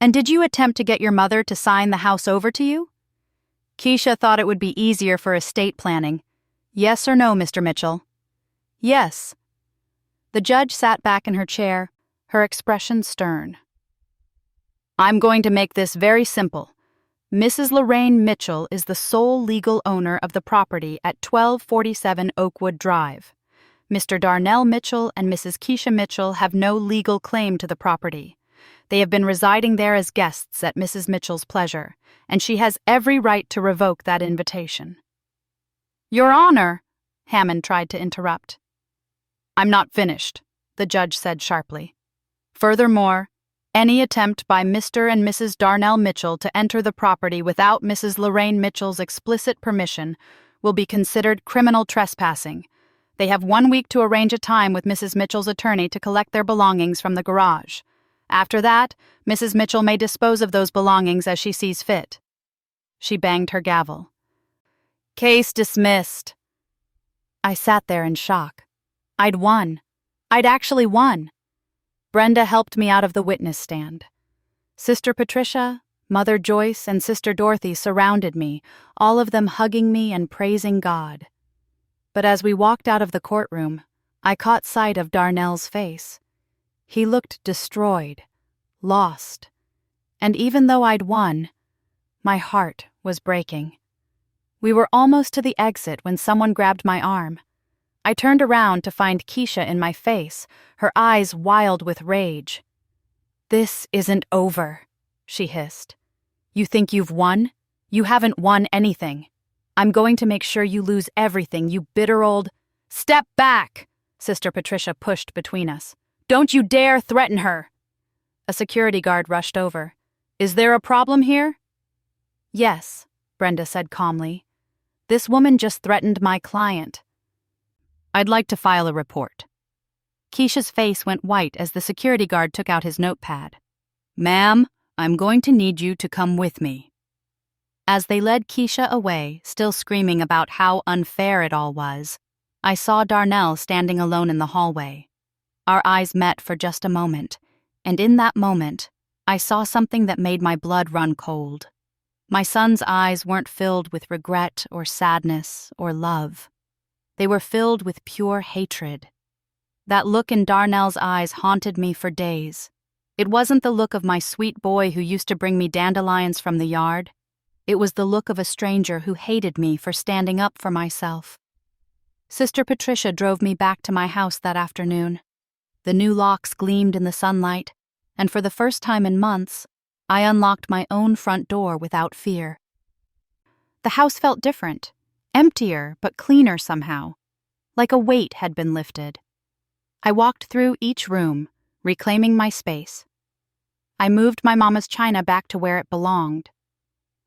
And did you attempt to get your mother to sign the house over to you? Keisha thought it would be easier for estate planning. Yes or no, Mr. Mitchell? Yes. The judge sat back in her chair, her expression stern. I'm going to make this very simple. Mrs. Lorraine Mitchell is the sole legal owner of the property at 1247 Oakwood Drive. Mr. Darnell Mitchell and Mrs. Keisha Mitchell have no legal claim to the property. They have been residing there as guests at Mrs. Mitchell's pleasure, and she has every right to revoke that invitation. Your Honor, Hammond tried to interrupt. I'm not finished, the judge said sharply. Furthermore, any attempt by Mr. and Mrs. Darnell Mitchell to enter the property without Mrs. Lorraine Mitchell's explicit permission will be considered criminal trespassing. They have 1 week to arrange a time with Mrs. Mitchell's attorney to collect their belongings from the garage. After that, Mrs. Mitchell may dispose of those belongings as she sees fit. She banged her gavel. Case dismissed. I sat there in shock. I'd won. I'd actually won. Brenda helped me out of the witness stand. Sister Patricia, Mother Joyce, and Sister Dorothy surrounded me, all of them hugging me and praising God. But as we walked out of the courtroom, I caught sight of Darnell's face. He looked destroyed, lost, and even though I'd won, my heart was breaking. We were almost to the exit when someone grabbed my arm. I turned around to find Keisha in my face, her eyes wild with rage. This isn't over, she hissed. You think you've won? You haven't won anything. I'm going to make sure you lose everything, you bitter old— Step back, Sister Patricia pushed between us. Don't you dare threaten her. A security guard rushed over. Is there a problem here? Yes, Brenda said calmly. This woman just threatened my client. I'd like to file a report. Keisha's face went white as the security guard took out his notepad. Ma'am, I'm going to need you to come with me. As they led Keisha away, still screaming about how unfair it all was, I saw Darnell standing alone in the hallway. Our eyes met for just a moment, and in that moment, I saw something that made my blood run cold. My son's eyes weren't filled with regret or sadness or love. They were filled with pure hatred. That look in Darnell's eyes haunted me for days. It wasn't the look of my sweet boy who used to bring me dandelions from the yard. It was the look of a stranger who hated me for standing up for myself. Sister Patricia drove me back to my house that afternoon. The new locks gleamed in the sunlight, and for the first time in months, I unlocked my own front door without fear. The house felt different, emptier but cleaner somehow, like a weight had been lifted. I walked through each room, reclaiming my space. I moved my mama's china back to where it belonged.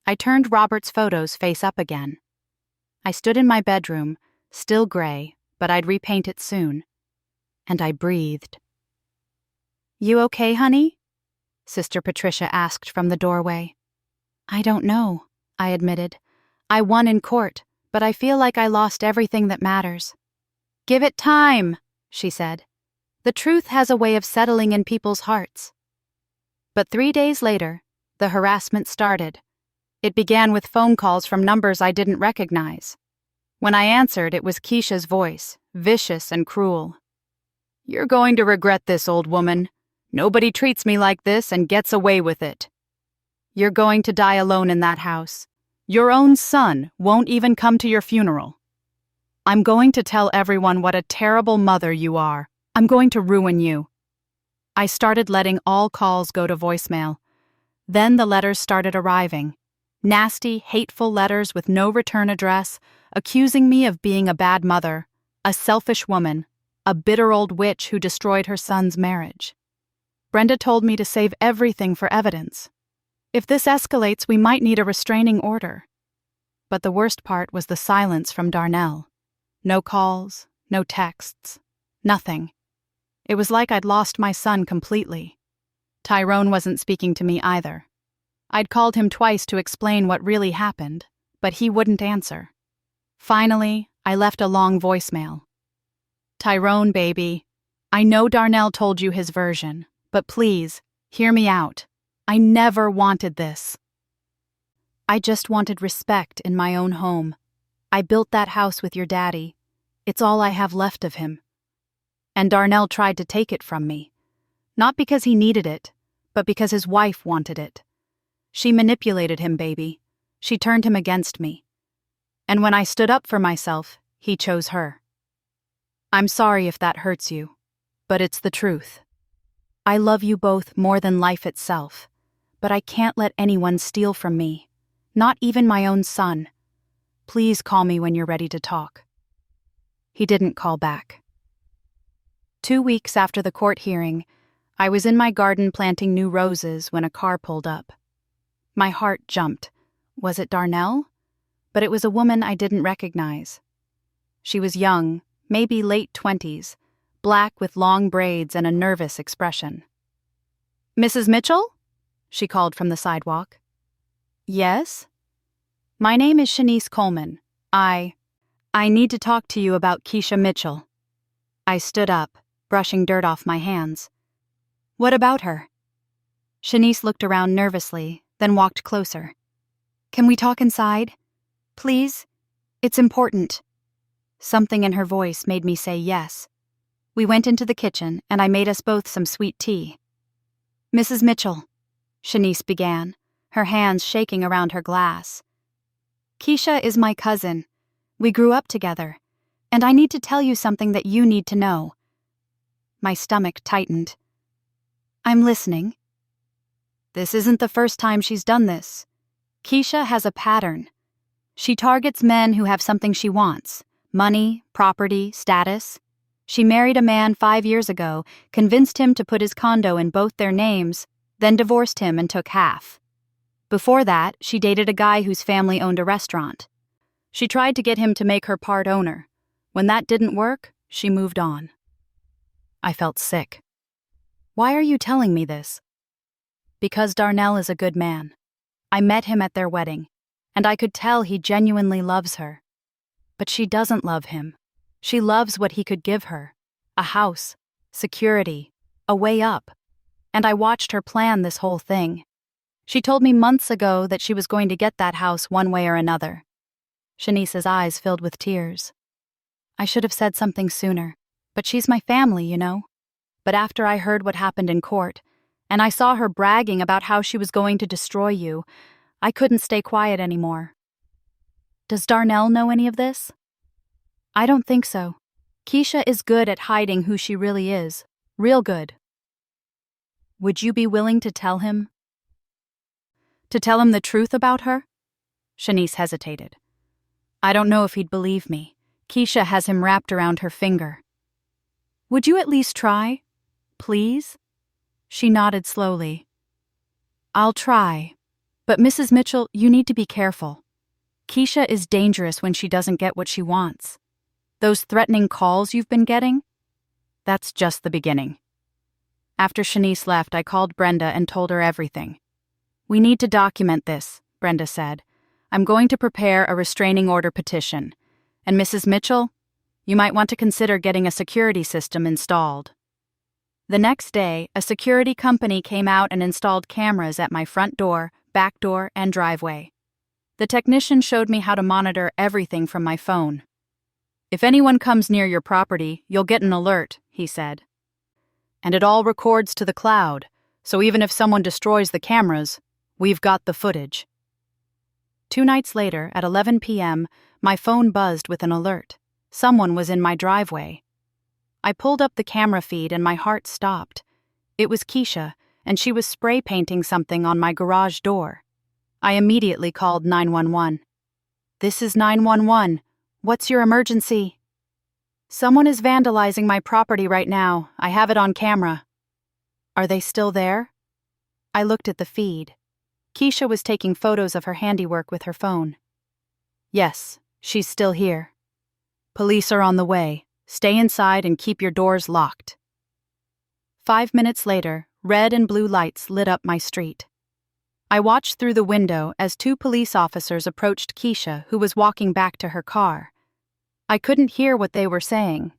I turned Robert's photos face up again. I stood in my bedroom, still gray, but I'd repaint it soon. And I breathed. You okay, honey? Sister Patricia asked from the doorway. I don't know, I admitted. I won in court, but I feel like I lost everything that matters. Give it time, she said. The truth has a way of settling in people's hearts. But 3 days later, the harassment started. It began with phone calls from numbers I didn't recognize. When I answered, it was Keisha's voice, vicious and cruel. You're going to regret this, old woman. Nobody treats me like this and gets away with it. You're going to die alone in that house. Your own son won't even come to your funeral. I'm going to tell everyone what a terrible mother you are. I'm going to ruin you. I started letting all calls go to voicemail. Then the letters started arriving. Nasty, hateful letters with no return address, accusing me of being a bad mother, a selfish woman, a bitter old witch who destroyed her son's marriage. Brenda told me to save everything for evidence. If this escalates, we might need a restraining order. But the worst part was the silence from Darnell. No calls, no texts, nothing. It was like I'd lost my son completely. Tyrone wasn't speaking to me either. I'd called him twice to explain what really happened, but he wouldn't answer. Finally, I left a long voicemail. Tyrone, baby, I know Darnell told you his version, but please, hear me out. I never wanted this. I just wanted respect in my own home. I built that house with your daddy. It's all I have left of him. And Darnell tried to take it from me. Not because he needed it, but because his wife wanted it. She manipulated him, baby. She turned him against me. And when I stood up for myself, he chose her. I'm sorry if that hurts you, but it's the truth. I love you both more than life itself, but I can't let anyone steal from me, not even my own son. Please call me when you're ready to talk. He didn't call back. 2 weeks after the court hearing, I was in my garden planting new roses when a car pulled up. My heart jumped. Was it Darnell? But it was a woman I didn't recognize. She was young, maybe late 20s, black with long braids and a nervous expression. Mrs. Mitchell? She called from the sidewalk. Yes? My name is Shanice Coleman. I need to talk to you about Keisha Mitchell. I stood up, brushing dirt off my hands. What about her? Shanice looked around nervously, then walked closer. Can we talk inside? Please? It's important. Something in her voice made me say yes. We went into the kitchen, and I made us both some sweet tea. Mrs. Mitchell, Shanice began, her hands shaking around her glass. Keisha is my cousin. We grew up together, and I need to tell you something that you need to know. My stomach tightened. I'm listening. This isn't the first time she's done this. Keisha has a pattern. She targets men who have something she wants: money, property, status. She married a man 5 years ago, convinced him to put his condo in both their names, then divorced him and took half. Before that, she dated a guy whose family owned a restaurant. She tried to get him to make her part owner. When that didn't work, she moved on. I felt sick. Why are you telling me this? Because Darnell is a good man. I met him at their wedding, and I could tell he genuinely loves her. But she doesn't love him. She loves what he could give her: a house, security, a way up. And I watched her plan this whole thing. She told me months ago that she was going to get that house one way or another. Shanice's eyes filled with tears. I should have said something sooner, but she's my family, you know. But after I heard what happened in court, and I saw her bragging about how she was going to destroy you, I couldn't stay quiet anymore. Does Darnell know any of this? I don't think so. Keisha is good at hiding who she really is. Real good. Would you be willing to tell him? To tell him the truth about her? Shanice hesitated. I don't know if he'd believe me. Keisha has him wrapped around her finger. Would you at least try? Please? She nodded slowly. I'll try. But Mrs. Mitchell, you need to be careful. Keisha is dangerous when she doesn't get what she wants. Those threatening calls you've been getting? That's just the beginning. After Shanice left, I called Brenda and told her everything. "We need to document this," Brenda said. "I'm going to prepare a restraining order petition. And Mrs. Mitchell, you might want to consider getting a security system installed." The next day, a security company came out and installed cameras at my front door, back door, and driveway. The technician showed me how to monitor everything from my phone. "If anyone comes near your property, you'll get an alert," he said. "And it all records to the cloud, so even if someone destroys the cameras, we've got the footage." 2 nights later, at 11 p.m., my phone buzzed with an alert. Someone was in my driveway. I pulled up the camera feed and my heart stopped. It was Keisha, and she was spray painting something on my garage door. I immediately called 911. "This is 911. What's your emergency?" "Someone is vandalizing my property right now. I have it on camera." "Are they still there?" I looked at the feed. Keisha was taking photos of her handiwork with her phone. "Yes, she's still here. Police are on the way. Stay inside and keep your doors locked." 5 minutes later, red and blue lights lit up my street. I watched through the window as 2 police officers approached Keisha, who was walking back to her car. I couldn't hear what they were saying.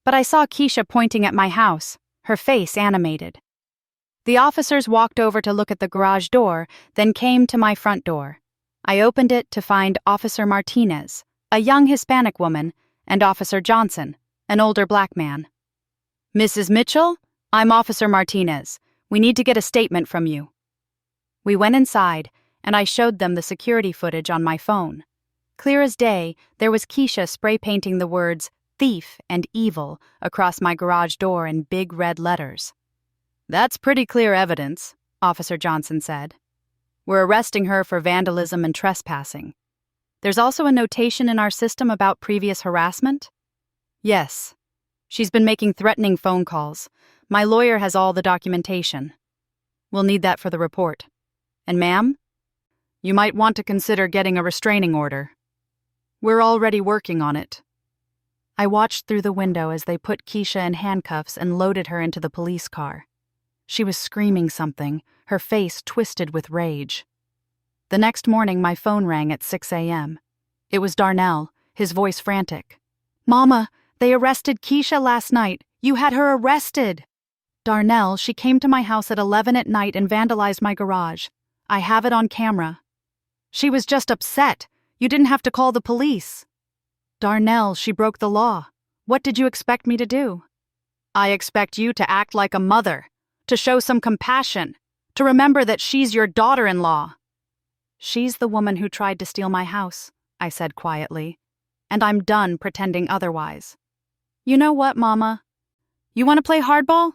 But I saw Keisha pointing at my house, her face animated. The officers walked over to look at the garage door, then came to my front door. I opened it to find Officer Martinez, a young Hispanic woman, and Officer Johnson, an older black man. "Mrs. Mitchell, I'm Officer Martinez. We need to get a statement from you." We went inside, and I showed them the security footage on my phone. Clear as day, there was Keisha spray painting the words "thief" and "evil" across my garage door in big red letters. "That's pretty clear evidence," Officer Johnson said. "We're arresting her for vandalism and trespassing. There's also a notation in our system about previous harassment?" "Yes. She's been making threatening phone calls. My lawyer has all the documentation. We'll need that for the report. And ma'am, you might want to consider getting a restraining order. We're already working on it." I watched through the window as they put Keisha in handcuffs and loaded her into the police car. She was screaming something, her face twisted with rage. The next morning, my phone rang at 6 a.m. It was Darnell, his voice frantic. "Mama, they arrested Keisha last night. You had her arrested." "Darnell, she came to my house at 11 at night and vandalized my garage. I have it on camera." "She was just upset. You didn't have to call the police." "Darnell, she broke the law. What did you expect me to do?" "I expect you to act like a mother, to show some compassion, to remember that she's your daughter-in-law." "She's the woman who tried to steal my house," I said quietly, "and I'm done pretending otherwise." "You know what, Mama? You want to play hardball?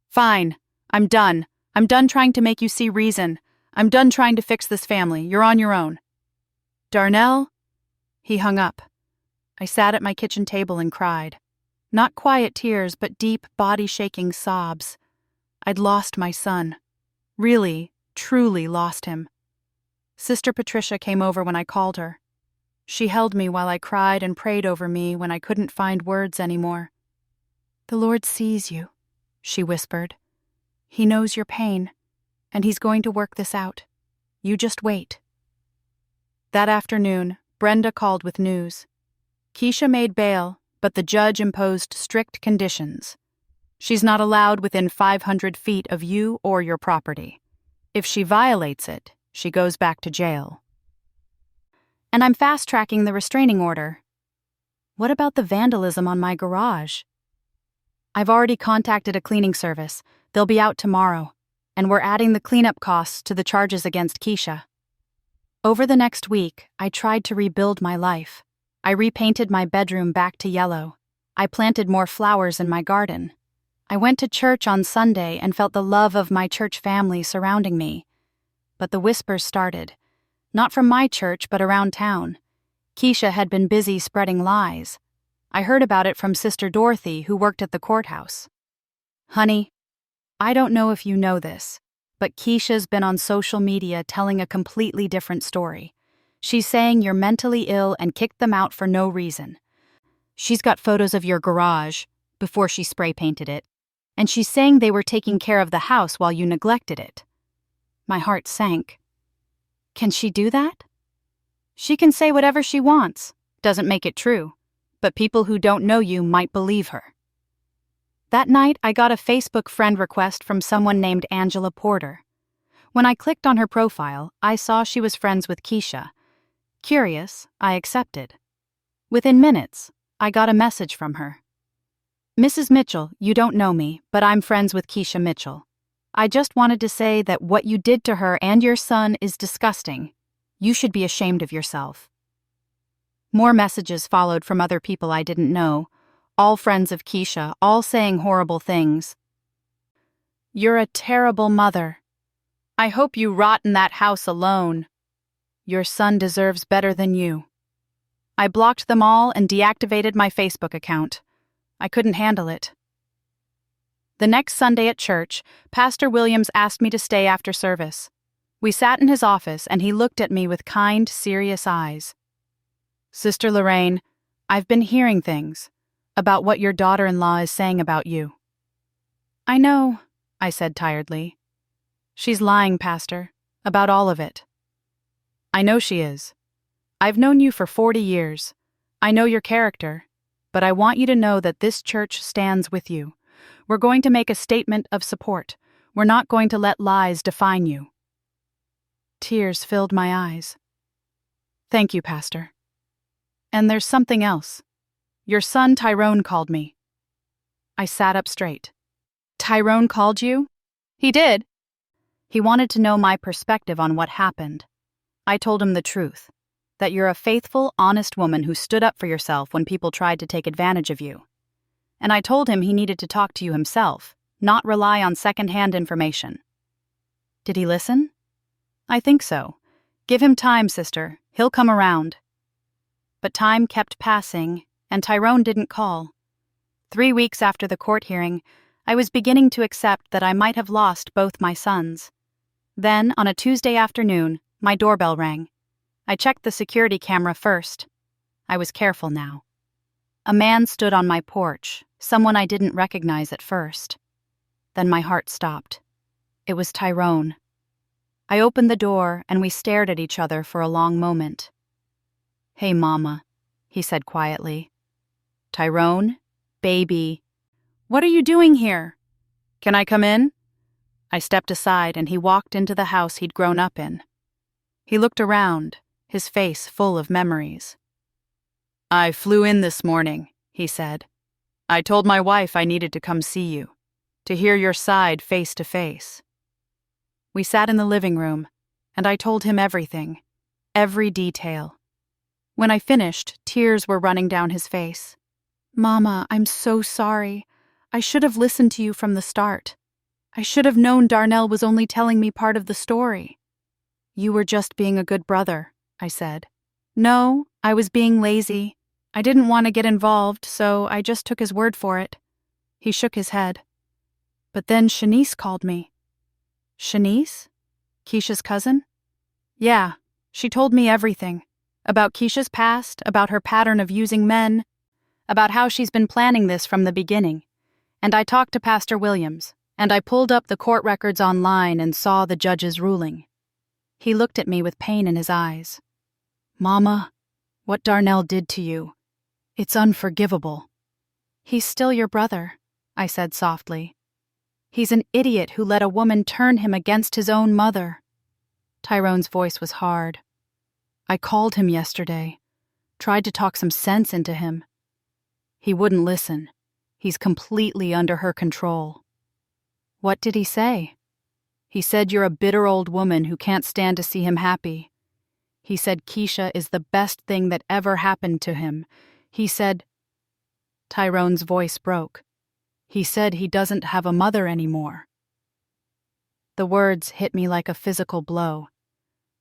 Fine. I'm done. I'm done trying to make you see reason. I'm done trying to fix this family. You're on your own." "Darnell?" He hung up. I sat at my kitchen table and cried. Not quiet tears, but deep, body-shaking sobs. I'd lost my son. Really, truly lost him. Sister Patricia came over when I called her. She held me while I cried and prayed over me when I couldn't find words anymore. "The Lord sees you," she whispered. "He knows your pain, and He's going to work this out. You just wait." That afternoon, Brenda called with news. Keisha made bail, but the judge imposed strict conditions. She's not allowed within 500 feet of you or your property. If she violates it, she goes back to jail. And I'm fast-tracking the restraining order. What about the vandalism on my garage? I've already contacted a cleaning service. They'll be out tomorrow, and we're adding the cleanup costs to the charges against Keisha. Over the next week, I tried to rebuild my life. I repainted my bedroom back to yellow. I planted more flowers in my garden. I went to church on Sunday and felt the love of my church family surrounding me. But the whispers started. Not from my church, but around town. Keisha had been busy spreading lies. I heard about it from Sister Dorothy, who worked at the courthouse. "Honey, I don't know if you know this, but Keisha's been on social media telling a completely different story. She's saying you're mentally ill and kicked them out for no reason. She's got photos of your garage, before she spray painted it, and she's saying they were taking care of the house while you neglected it." My heart sank. Can she do that? She can say whatever she wants, doesn't make it true, but people who don't know you might believe her. That night, I got a Facebook friend request from someone named Angela Porter. When I clicked on her profile, I saw she was friends with Keisha. Curious, I accepted. Within minutes, I got a message from her. "Mrs. Mitchell, you don't know me, but I'm friends with Keisha Mitchell. I just wanted to say that what you did to her and your son is disgusting. You should be ashamed of yourself." More messages followed from other people I didn't know, all friends of Keisha, all saying horrible things. "You're a terrible mother. I hope you rot in that house alone. Your son deserves better than you." I blocked them all and deactivated my Facebook account. I couldn't handle it. The next Sunday at church, Pastor Williams asked me to stay after service. We sat in his office and he looked at me with kind, serious eyes. "Sister Lorraine, I've been hearing things about what your daughter-in-law is saying about you." "I know," I said tiredly. "She's lying, Pastor, about all of it." "I know she is. I've known you for 40 years. I know your character, but I want you to know that this church stands with you. We're going to make a statement of support. We're not going to let lies define you." Tears filled my eyes. "Thank you, Pastor. And there's something else. Your son Tyrone called me." I sat up straight. "Tyrone called you?" "He did." "He wanted to know my perspective on what happened." I told him the truth, that you're a faithful, honest woman who stood up for yourself when people tried to take advantage of you. And I told him he needed to talk to you himself, not rely on second-hand information. Did he listen? I think so. Give him time, sister. He'll come around. But time kept passing, and Tyrone didn't call. 3 weeks after the court hearing, I was beginning to accept that I might have lost both my sons. Then, on a Tuesday afternoon, my doorbell rang. I checked the security camera first. I was careful now. A man stood on my porch, someone I didn't recognize at first. Then my heart stopped. It was Tyrone. I opened the door and we stared at each other for a long moment. "Hey, Mama," he said quietly. "Tyrone, baby, what are you doing here? Can I come in?" I stepped aside and he walked into the house he'd grown up in. He looked around, his face full of memories. "I flew in this morning," he said. "I told my wife I needed to come see you, to hear your side face to face." We sat in the living room, and I told him everything, every detail. When I finished, tears were running down his face. "Mama, I'm so sorry. I should have listened to you from the start. I should have known Darnell was only telling me part of the story." "You were just being a good brother," I said. "No, I was being lazy. I didn't want to get involved, so I just took his word for it." He shook his head. "But then Shanice called me." "Shanice? Keisha's cousin?" "Yeah, she told me everything. About Keisha's past, about her pattern of using men, about how she's been planning this from the beginning. And I talked to Pastor Williams, and I pulled up the court records online and saw the judge's ruling." He looked at me with pain in his eyes. "Mama, what Darnell did to you, it's unforgivable." "He's still your brother," I said softly. "He's an idiot who let a woman turn him against his own mother." Tyrone's voice was hard. "I called him yesterday, tried to talk some sense into him. He wouldn't listen. He's completely under her control." "What did he say?" "He said you're a bitter old woman who can't stand to see him happy. He said Keisha is the best thing that ever happened to him. He said—" Tyrone's voice broke. "He said he doesn't have a mother anymore." The words hit me like a physical blow.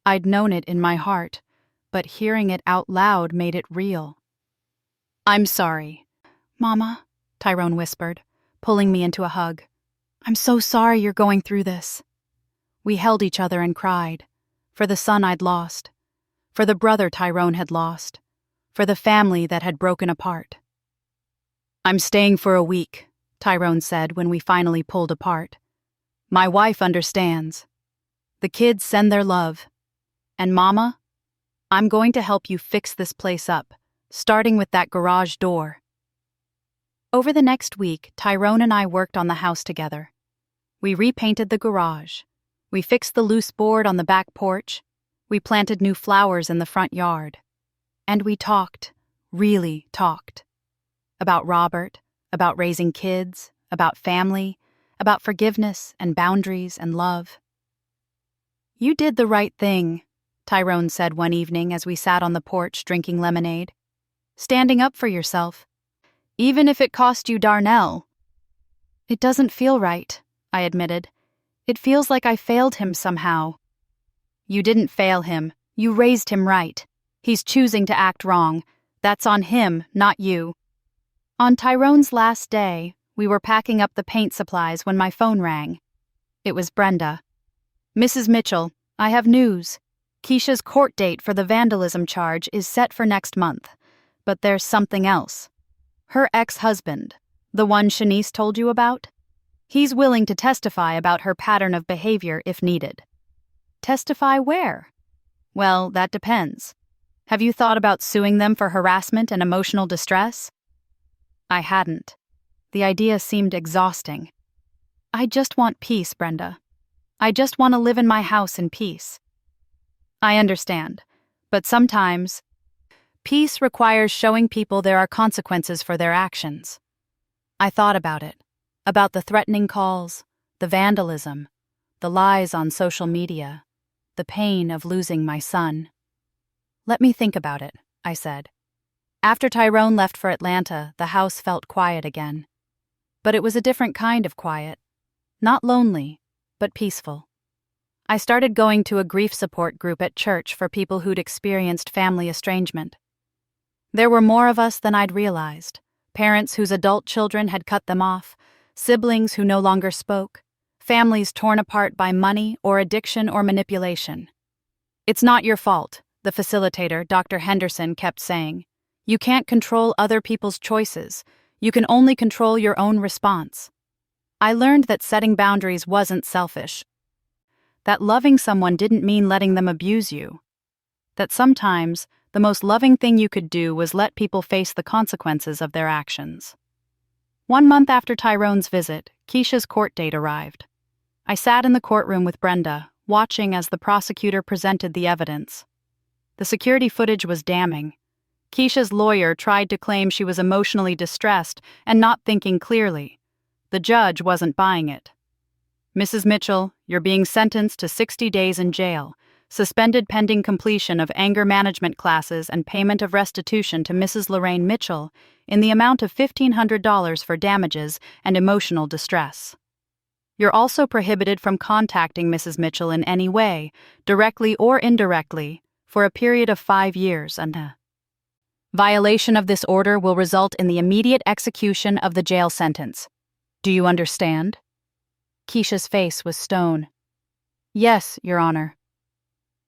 I'd known it in my heart, but hearing it out loud made it real. "I'm sorry, Mama," Tyrone whispered, pulling me into a hug. "I'm so sorry you're going through this." We held each other and cried, for the son I'd lost, for the brother Tyrone had lost, for the family that had broken apart. "I'm staying for a week," Tyrone said when we finally pulled apart. "My wife understands. The kids send their love. And Mama, I'm going to help you fix this place up, starting with that garage door." Over the next week, Tyrone and I worked on the house together. We repainted the garage. We fixed the loose board on the back porch. We planted new flowers in the front yard. And we talked, really talked. About Robert, about raising kids, about family, about forgiveness and boundaries and love. "You did the right thing," Tyrone said one evening as we sat on the porch drinking lemonade. "Standing up for yourself. Even if it cost you Darnell." "It doesn't feel right," I admitted. "It feels like I failed him somehow." "You didn't fail him. You raised him right. He's choosing to act wrong. That's on him, not you." On Tyrone's last day, we were packing up the paint supplies when my phone rang. It was Brenda. "Mrs. Mitchell, I have news. Keisha's court date for the vandalism charge is set for next month. But there's something else. Her ex-husband, the one Shanice told you about, he's willing to testify about her pattern of behavior if needed." "Testify where?" "Well, that depends. Have you thought about suing them for harassment and emotional distress?" I hadn't. The idea seemed exhausting. "I just want peace, Brenda. I just want to live in my house in peace." "I understand. But sometimes peace requires showing people there are consequences for their actions." I thought about it, about the threatening calls, the vandalism, the lies on social media, the pain of losing my son. "Let me think about it," I said. After Tyrone left for Atlanta, the house felt quiet again. But it was a different kind of quiet. Not lonely, but peaceful. I started going to a grief support group at church for people who'd experienced family estrangement. There were more of us than I'd realized. Parents whose adult children had cut them off, siblings who no longer spoke, families torn apart by money or addiction or manipulation. "It's not your fault," the facilitator, Dr. Henderson, kept saying. "You can't control other people's choices. You can only control your own response." I learned that setting boundaries wasn't selfish. That loving someone didn't mean letting them abuse you. That sometimes the most loving thing you could do was let people face the consequences of their actions. 1 month after Tyrone's visit, Keisha's court date arrived. I sat in the courtroom with Brenda, watching as the prosecutor presented the evidence. The security footage was damning. Keisha's lawyer tried to claim she was emotionally distressed and not thinking clearly. The judge wasn't buying it. "Mrs. Mitchell, you're being sentenced to 60 days in jail, suspended pending completion of anger management classes and payment of restitution to Mrs. Lorraine Mitchell in the amount of $1,500 for damages and emotional distress. You're also prohibited from contacting Mrs. Mitchell in any way, directly or indirectly, for a period of 5 years and violation of this order will result in the immediate execution of the jail sentence. Do you understand?" Keisha's face was stone. "Yes, Your Honor."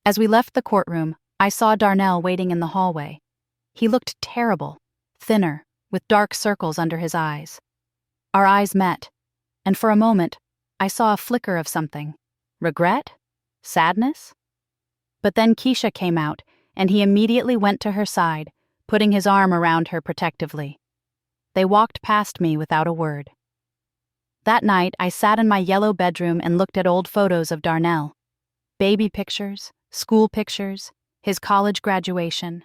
As we left the courtroom, I saw Darnell waiting in the hallway. He looked terrible, thinner, with dark circles under his eyes. Our eyes met, and for a moment, I saw a flicker of something. Regret? Sadness? But then Keisha came out, and he immediately went to her side, putting his arm around her protectively. They walked past me without a word. That night, I sat in my yellow bedroom and looked at old photos of Darnell. Baby pictures, school pictures, his college graduation.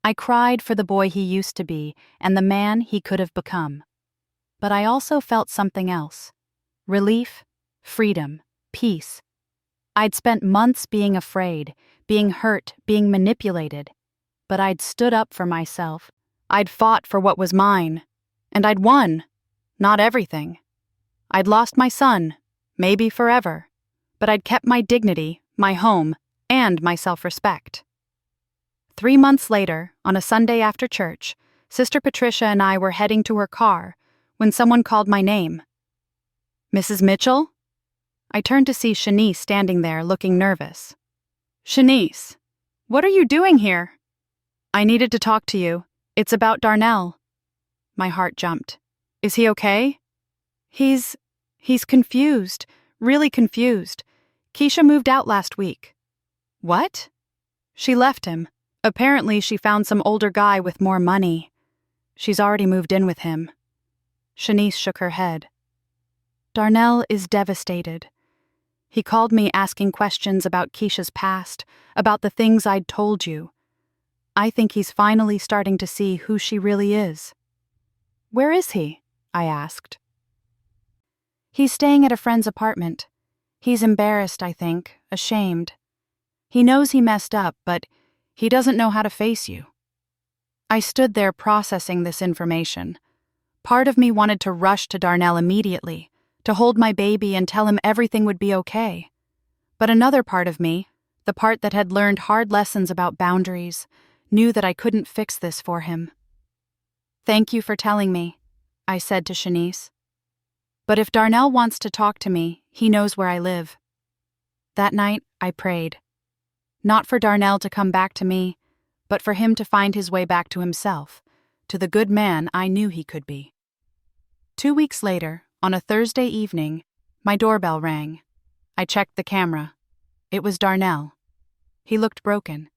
I cried for the boy he used to be and the man he could have become. But I also felt something else. Relief, freedom, peace. I'd spent months being afraid, being hurt, being manipulated. But I'd stood up for myself. I'd fought for what was mine. And I'd won. Not everything. I'd lost my son, maybe forever. But I'd kept my dignity, my home, and my self-respect. 3 months later, on a Sunday after church, Sister Patricia and I were heading to her car when someone called my name. "Mrs. Mitchell?" I turned to see Shanice standing there looking nervous. "Shanice, what are you doing here?" "I needed to talk to you. It's about Darnell." My heart jumped. "Is he okay?" He's confused, really confused. Keisha moved out last week. What? She left him. Apparently she found some older guy with more money. She's already moved in with him. Shanice shook her head. Darnell is devastated. He called me asking questions about Keisha's past, about the things I'd told you. I think he's finally starting to see who she really is. Where is he? I asked. He's staying at a friend's apartment. He's embarrassed, I think, ashamed. He knows he messed up, but he doesn't know how to face you. I stood there processing this information. Part of me wanted to rush to Darnell immediately, to hold my baby and tell him everything would be okay. But another part of me, the part that had learned hard lessons about boundaries, knew that I couldn't fix this for him. Thank you for telling me, I said to Shanice. But if Darnell wants to talk to me, he knows where I live. That night, I prayed. Not for Darnell to come back to me, but for him to find his way back to himself, to the good man I knew he could be. 2 weeks later, on a Thursday evening, my doorbell rang. I checked the camera. It was Darnell. He looked broken.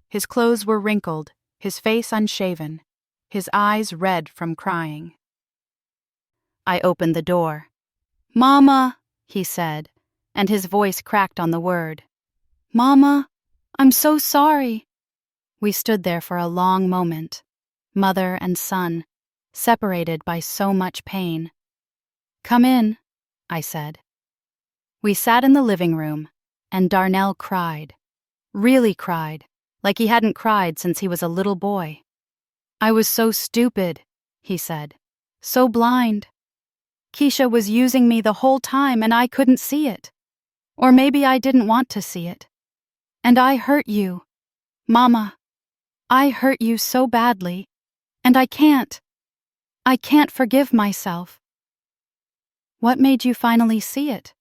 His clothes were wrinkled, his face unshaven, his eyes red from crying. I opened the door. "Mama," he said, and his voice cracked on the word. "Mama, I'm so sorry." We stood there for a long moment, mother and son, separated by so much pain. "Come in," I said. We sat in the living room, and Darnell cried. Really cried, like he hadn't cried since he was a little boy. "I was so stupid," he said. "So blind. Keisha was using me the whole time and I couldn't see it. Or maybe I didn't want to see it. And I hurt you. Mama, I hurt you so badly, and I can't forgive myself." "What made you finally see it?"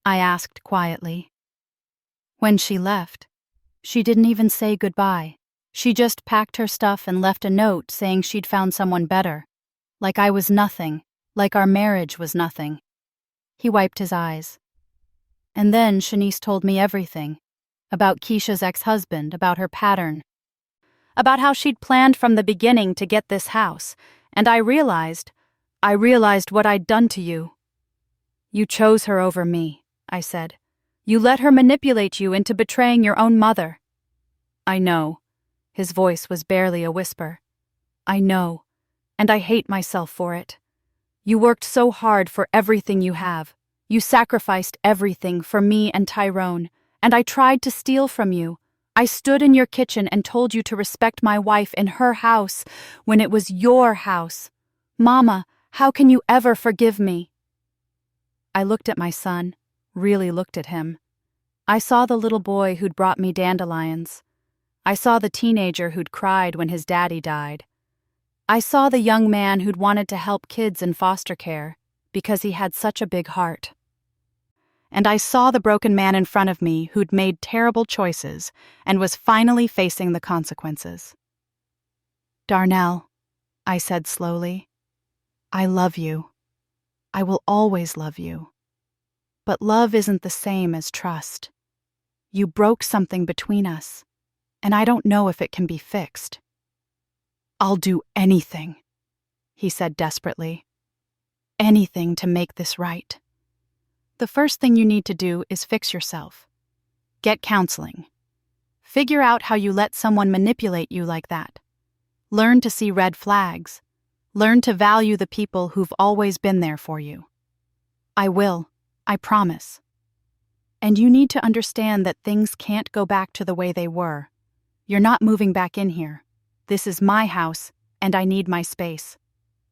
I asked quietly. "When she left. She didn't even say goodbye. She just packed her stuff and left a note saying she'd found someone better. Like I was nothing, like our marriage was nothing." He wiped his eyes. "And then Shanice told me everything. About Keisha's ex-husband, about her pattern. About how she'd planned from the beginning to get this house, and I realized what I'd done to you." "You chose her over me," I said. "You let her manipulate you into betraying your own mother." "I know." His voice was barely a whisper. "I know, and I hate myself for it. You worked so hard for everything you have. You sacrificed everything for me and Tyrone, and I tried to steal from you. I stood in your kitchen and told you to respect my wife in her house when it was your house. Mama, how can you ever forgive me?" I looked at my son, really looked at him. I saw the little boy who'd brought me dandelions. I saw the teenager who'd cried when his daddy died. I saw the young man who'd wanted to help kids in foster care because he had such a big heart. And I saw the broken man in front of me who'd made terrible choices and was finally facing the consequences. "Darnell," I said slowly, "I love you. I will always love you. But love isn't the same as trust. You broke something between us, and I don't know if it can be fixed." "I'll do anything," he said desperately. "Anything to make this right. The first thing you need to do is fix yourself. Get counseling. Figure out how you let someone manipulate you like that. Learn to see red flags. Learn to value the people who've always been there for you." "I will, I promise. And you need to understand that things can't go back to the way they were. You're not moving back in here. This is my house, and I need my space.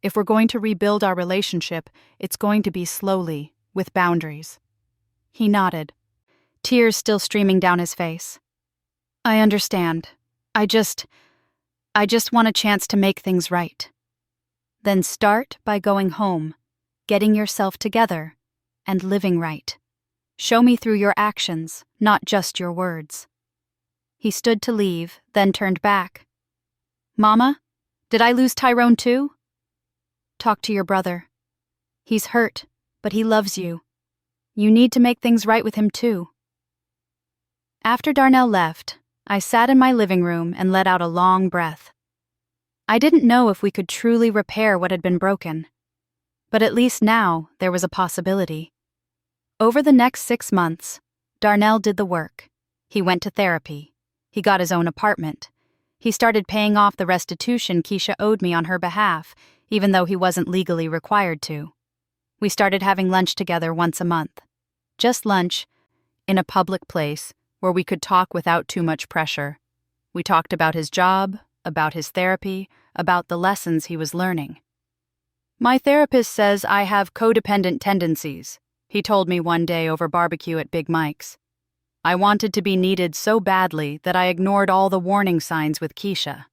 If we're going to rebuild our relationship, it's going to be slowly, with boundaries." He nodded, tears still streaming down his face. "I understand. I just want a chance to make things right." "Then start by going home, getting yourself together, and living right. Show me through your actions, not just your words." He stood to leave, then turned back. "Mama, did I lose Tyrone too?" "Talk to your brother. He's hurt, but he loves you. You need to make things right with him too." After Darnell left, I sat in my living room and let out a long breath. I didn't know if we could truly repair what had been broken, but at least now there was a possibility. Over the next 6 months, Darnell did the work. He went to therapy. He got his own apartment. He started paying off the restitution Keisha owed me on her behalf, even though he wasn't legally required to. We started having lunch together once a month. Just lunch, in a public place where we could talk without too much pressure. We talked about his job, about his therapy, about the lessons he was learning. "My therapist says I have codependent tendencies," he told me one day over barbecue at Big Mike's. "I wanted to be needed so badly that I ignored all the warning signs with Keisha."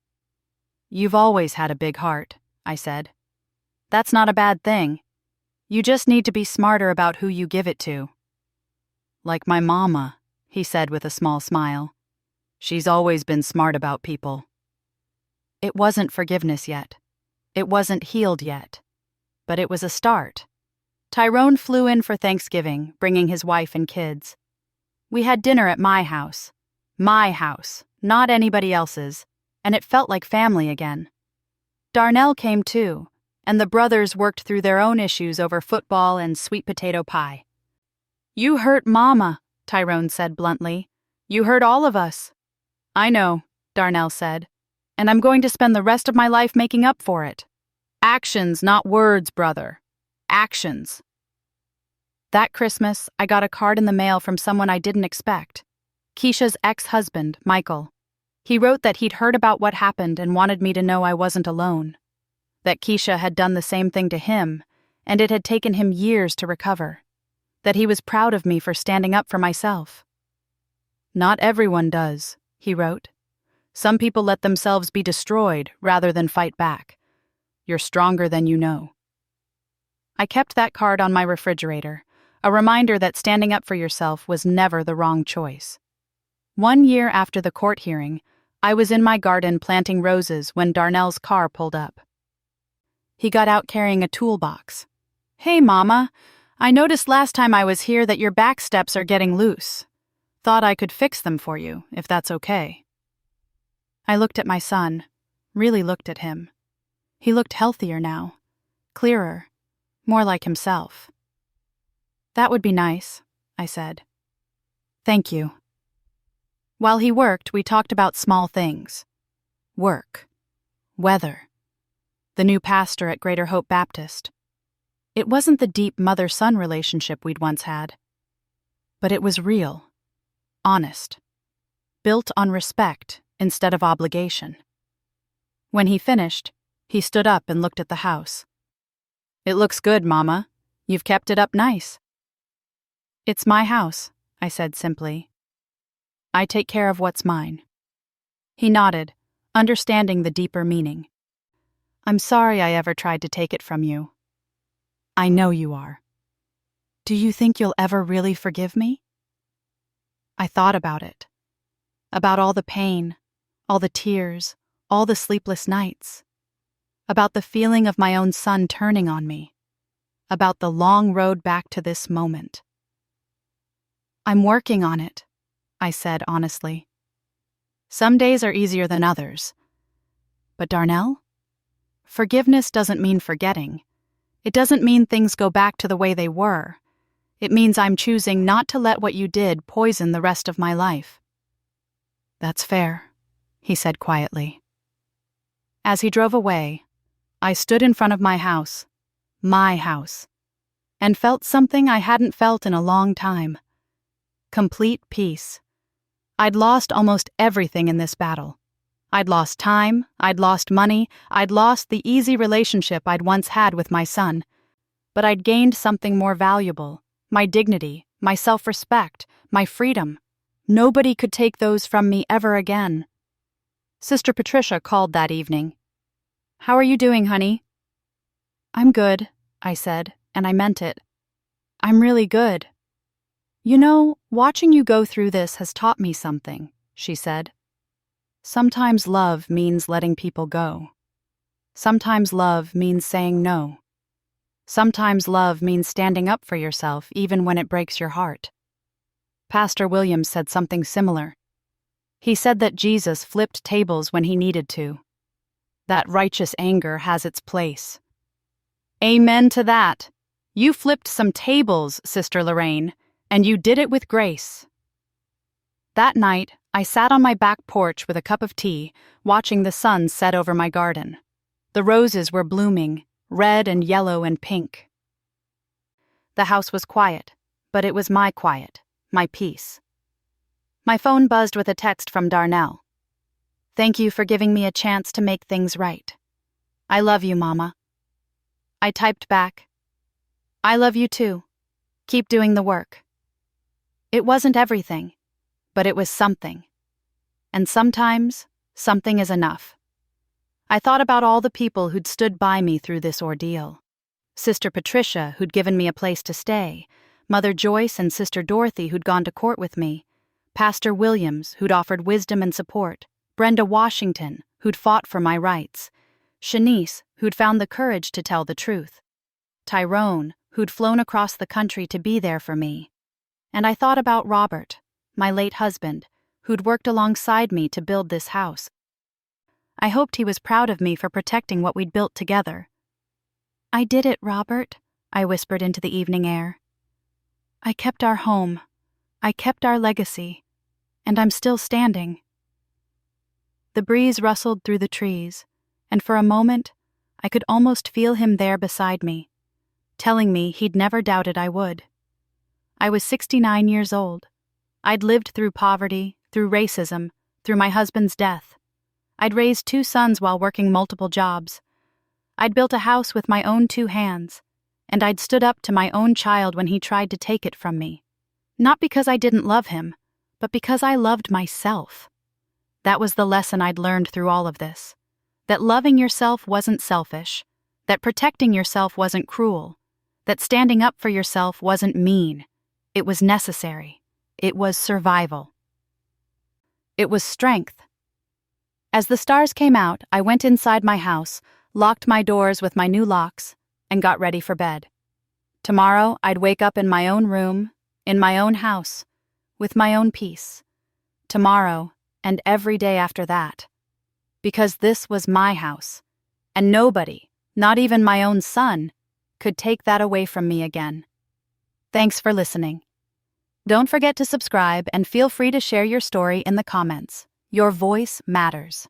"You've always had a big heart," I said. "That's not a bad thing. You just need to be smarter about who you give it to." "Like my mama," he said with a small smile. "She's always been smart about people." It wasn't forgiveness yet. It wasn't healed yet. But it was a start. Tyrone flew in for Thanksgiving, bringing his wife and kids. We had dinner at my house, not anybody else's, and it felt like family again. Darnell came too, and the brothers worked through their own issues over football and sweet potato pie. "You hurt Mama," Tyrone said bluntly. "You hurt all of us." "I know," Darnell said, "and I'm going to spend the rest of my life making up for it. Actions, not words, brother. Actions." That Christmas, I got a card in the mail from someone I didn't expect. Keisha's ex-husband, Michael. He wrote that he'd heard about what happened and wanted me to know I wasn't alone. That Keisha had done the same thing to him, and it had taken him years to recover. That he was proud of me for standing up for myself. "Not everyone does," he wrote. "Some people let themselves be destroyed rather than fight back. You're stronger than you know." I kept that card on my refrigerator, a reminder that standing up for yourself was never the wrong choice. 1 year after the court hearing, I was in my garden planting roses when Darnell's car pulled up. He got out carrying a toolbox. "Hey, Mama, I noticed last time I was here that your back steps are getting loose. Thought I could fix them for you, if that's okay." I looked at my son, really looked at him. He looked healthier now, clearer, more like himself. "That would be nice," I said. "Thank you." While he worked, we talked about small things. Work. Weather. The new pastor at Greater Hope Baptist. It wasn't the deep mother-son relationship we'd once had. But it was real. Honest. Built on respect instead of obligation. When he finished, he stood up and looked at the house. "It looks good, Mama. You've kept it up nice." "It's my house," I said simply. "I take care of what's mine." He nodded, understanding the deeper meaning. "I'm sorry I ever tried to take it from you." "I know you are." "Do you think you'll ever really forgive me?" I thought about it. About all the pain, all the tears, all the sleepless nights. About the feeling of my own son turning on me. About the long road back to this moment. "I'm working on it," I said honestly. "Some days are easier than others. But Darnell? Forgiveness doesn't mean forgetting. It doesn't mean things go back to the way they were. It means I'm choosing not to let what you did poison the rest of my life." "That's fair," he said quietly. As he drove away, I stood in front of my house, and felt something I hadn't felt in a long time. Complete peace. I'd lost almost everything in this battle. I'd lost time, I'd lost money, I'd lost the easy relationship I'd once had with my son. But I'd gained something more valuable, my dignity, my self-respect, my freedom. Nobody could take those from me ever again. Sister Patricia called that evening. "How are you doing, honey?" "I'm good," I said, and I meant it. "I'm really good." "You know, watching you go through this has taught me something," she said. "Sometimes love means letting people go. Sometimes love means saying no. Sometimes love means standing up for yourself even when it breaks your heart. Pastor Williams said something similar. He said that Jesus flipped tables when he needed to. That righteous anger has its place. Amen to that. You flipped some tables, Sister Lorraine, and you did it with grace. That night, I sat on my back porch with a cup of tea, watching the sun set over my garden. The roses were blooming, red and yellow and pink. The house was quiet, but it was my quiet, my peace. My phone buzzed with a text from Darnell. "Thank you for giving me a chance to make things right. I love you, Mama." I typed back, "I love you too. Keep doing the work." It wasn't everything, but it was something. And sometimes, something is enough. I thought about all the people who'd stood by me through this ordeal. Sister Patricia, who'd given me a place to stay, Mother Joyce and Sister Dorothy, who'd gone to court with me, Pastor Williams, who'd offered wisdom and support, Brenda Washington, who'd fought for my rights, Shanice, who'd found the courage to tell the truth, Tyrone, who'd flown across the country to be there for me. And I thought about Robert, my late husband, who'd worked alongside me to build this house. I hoped he was proud of me for protecting what we'd built together. "I did it, Robert," I whispered into the evening air. "I kept our home. I kept our legacy. And I'm still standing." The breeze rustled through the trees, and for a moment, I could almost feel him there beside me, telling me he'd never doubted I would. I was 69 years old. I'd lived through poverty, through racism, through my husband's death. I'd raised 2 sons while working multiple jobs. I'd built a house with my own 2 hands, and I'd stood up to my own child when he tried to take it from me. Not because I didn't love him, but because I loved myself. That was the lesson I'd learned through all of this. That loving yourself wasn't selfish, that protecting yourself wasn't cruel, that standing up for yourself wasn't mean. It was necessary. It was survival. It was strength. As the stars came out, I went inside my house, locked my doors with my new locks, and got ready for bed. Tomorrow, I'd wake up in my own room, in my own house, with my own peace. Tomorrow, and every day after that. Because this was my house, and nobody, not even my own son, could take that away from me again. Thanks for listening. Don't forget to subscribe and feel free to share your story in the comments. Your voice matters.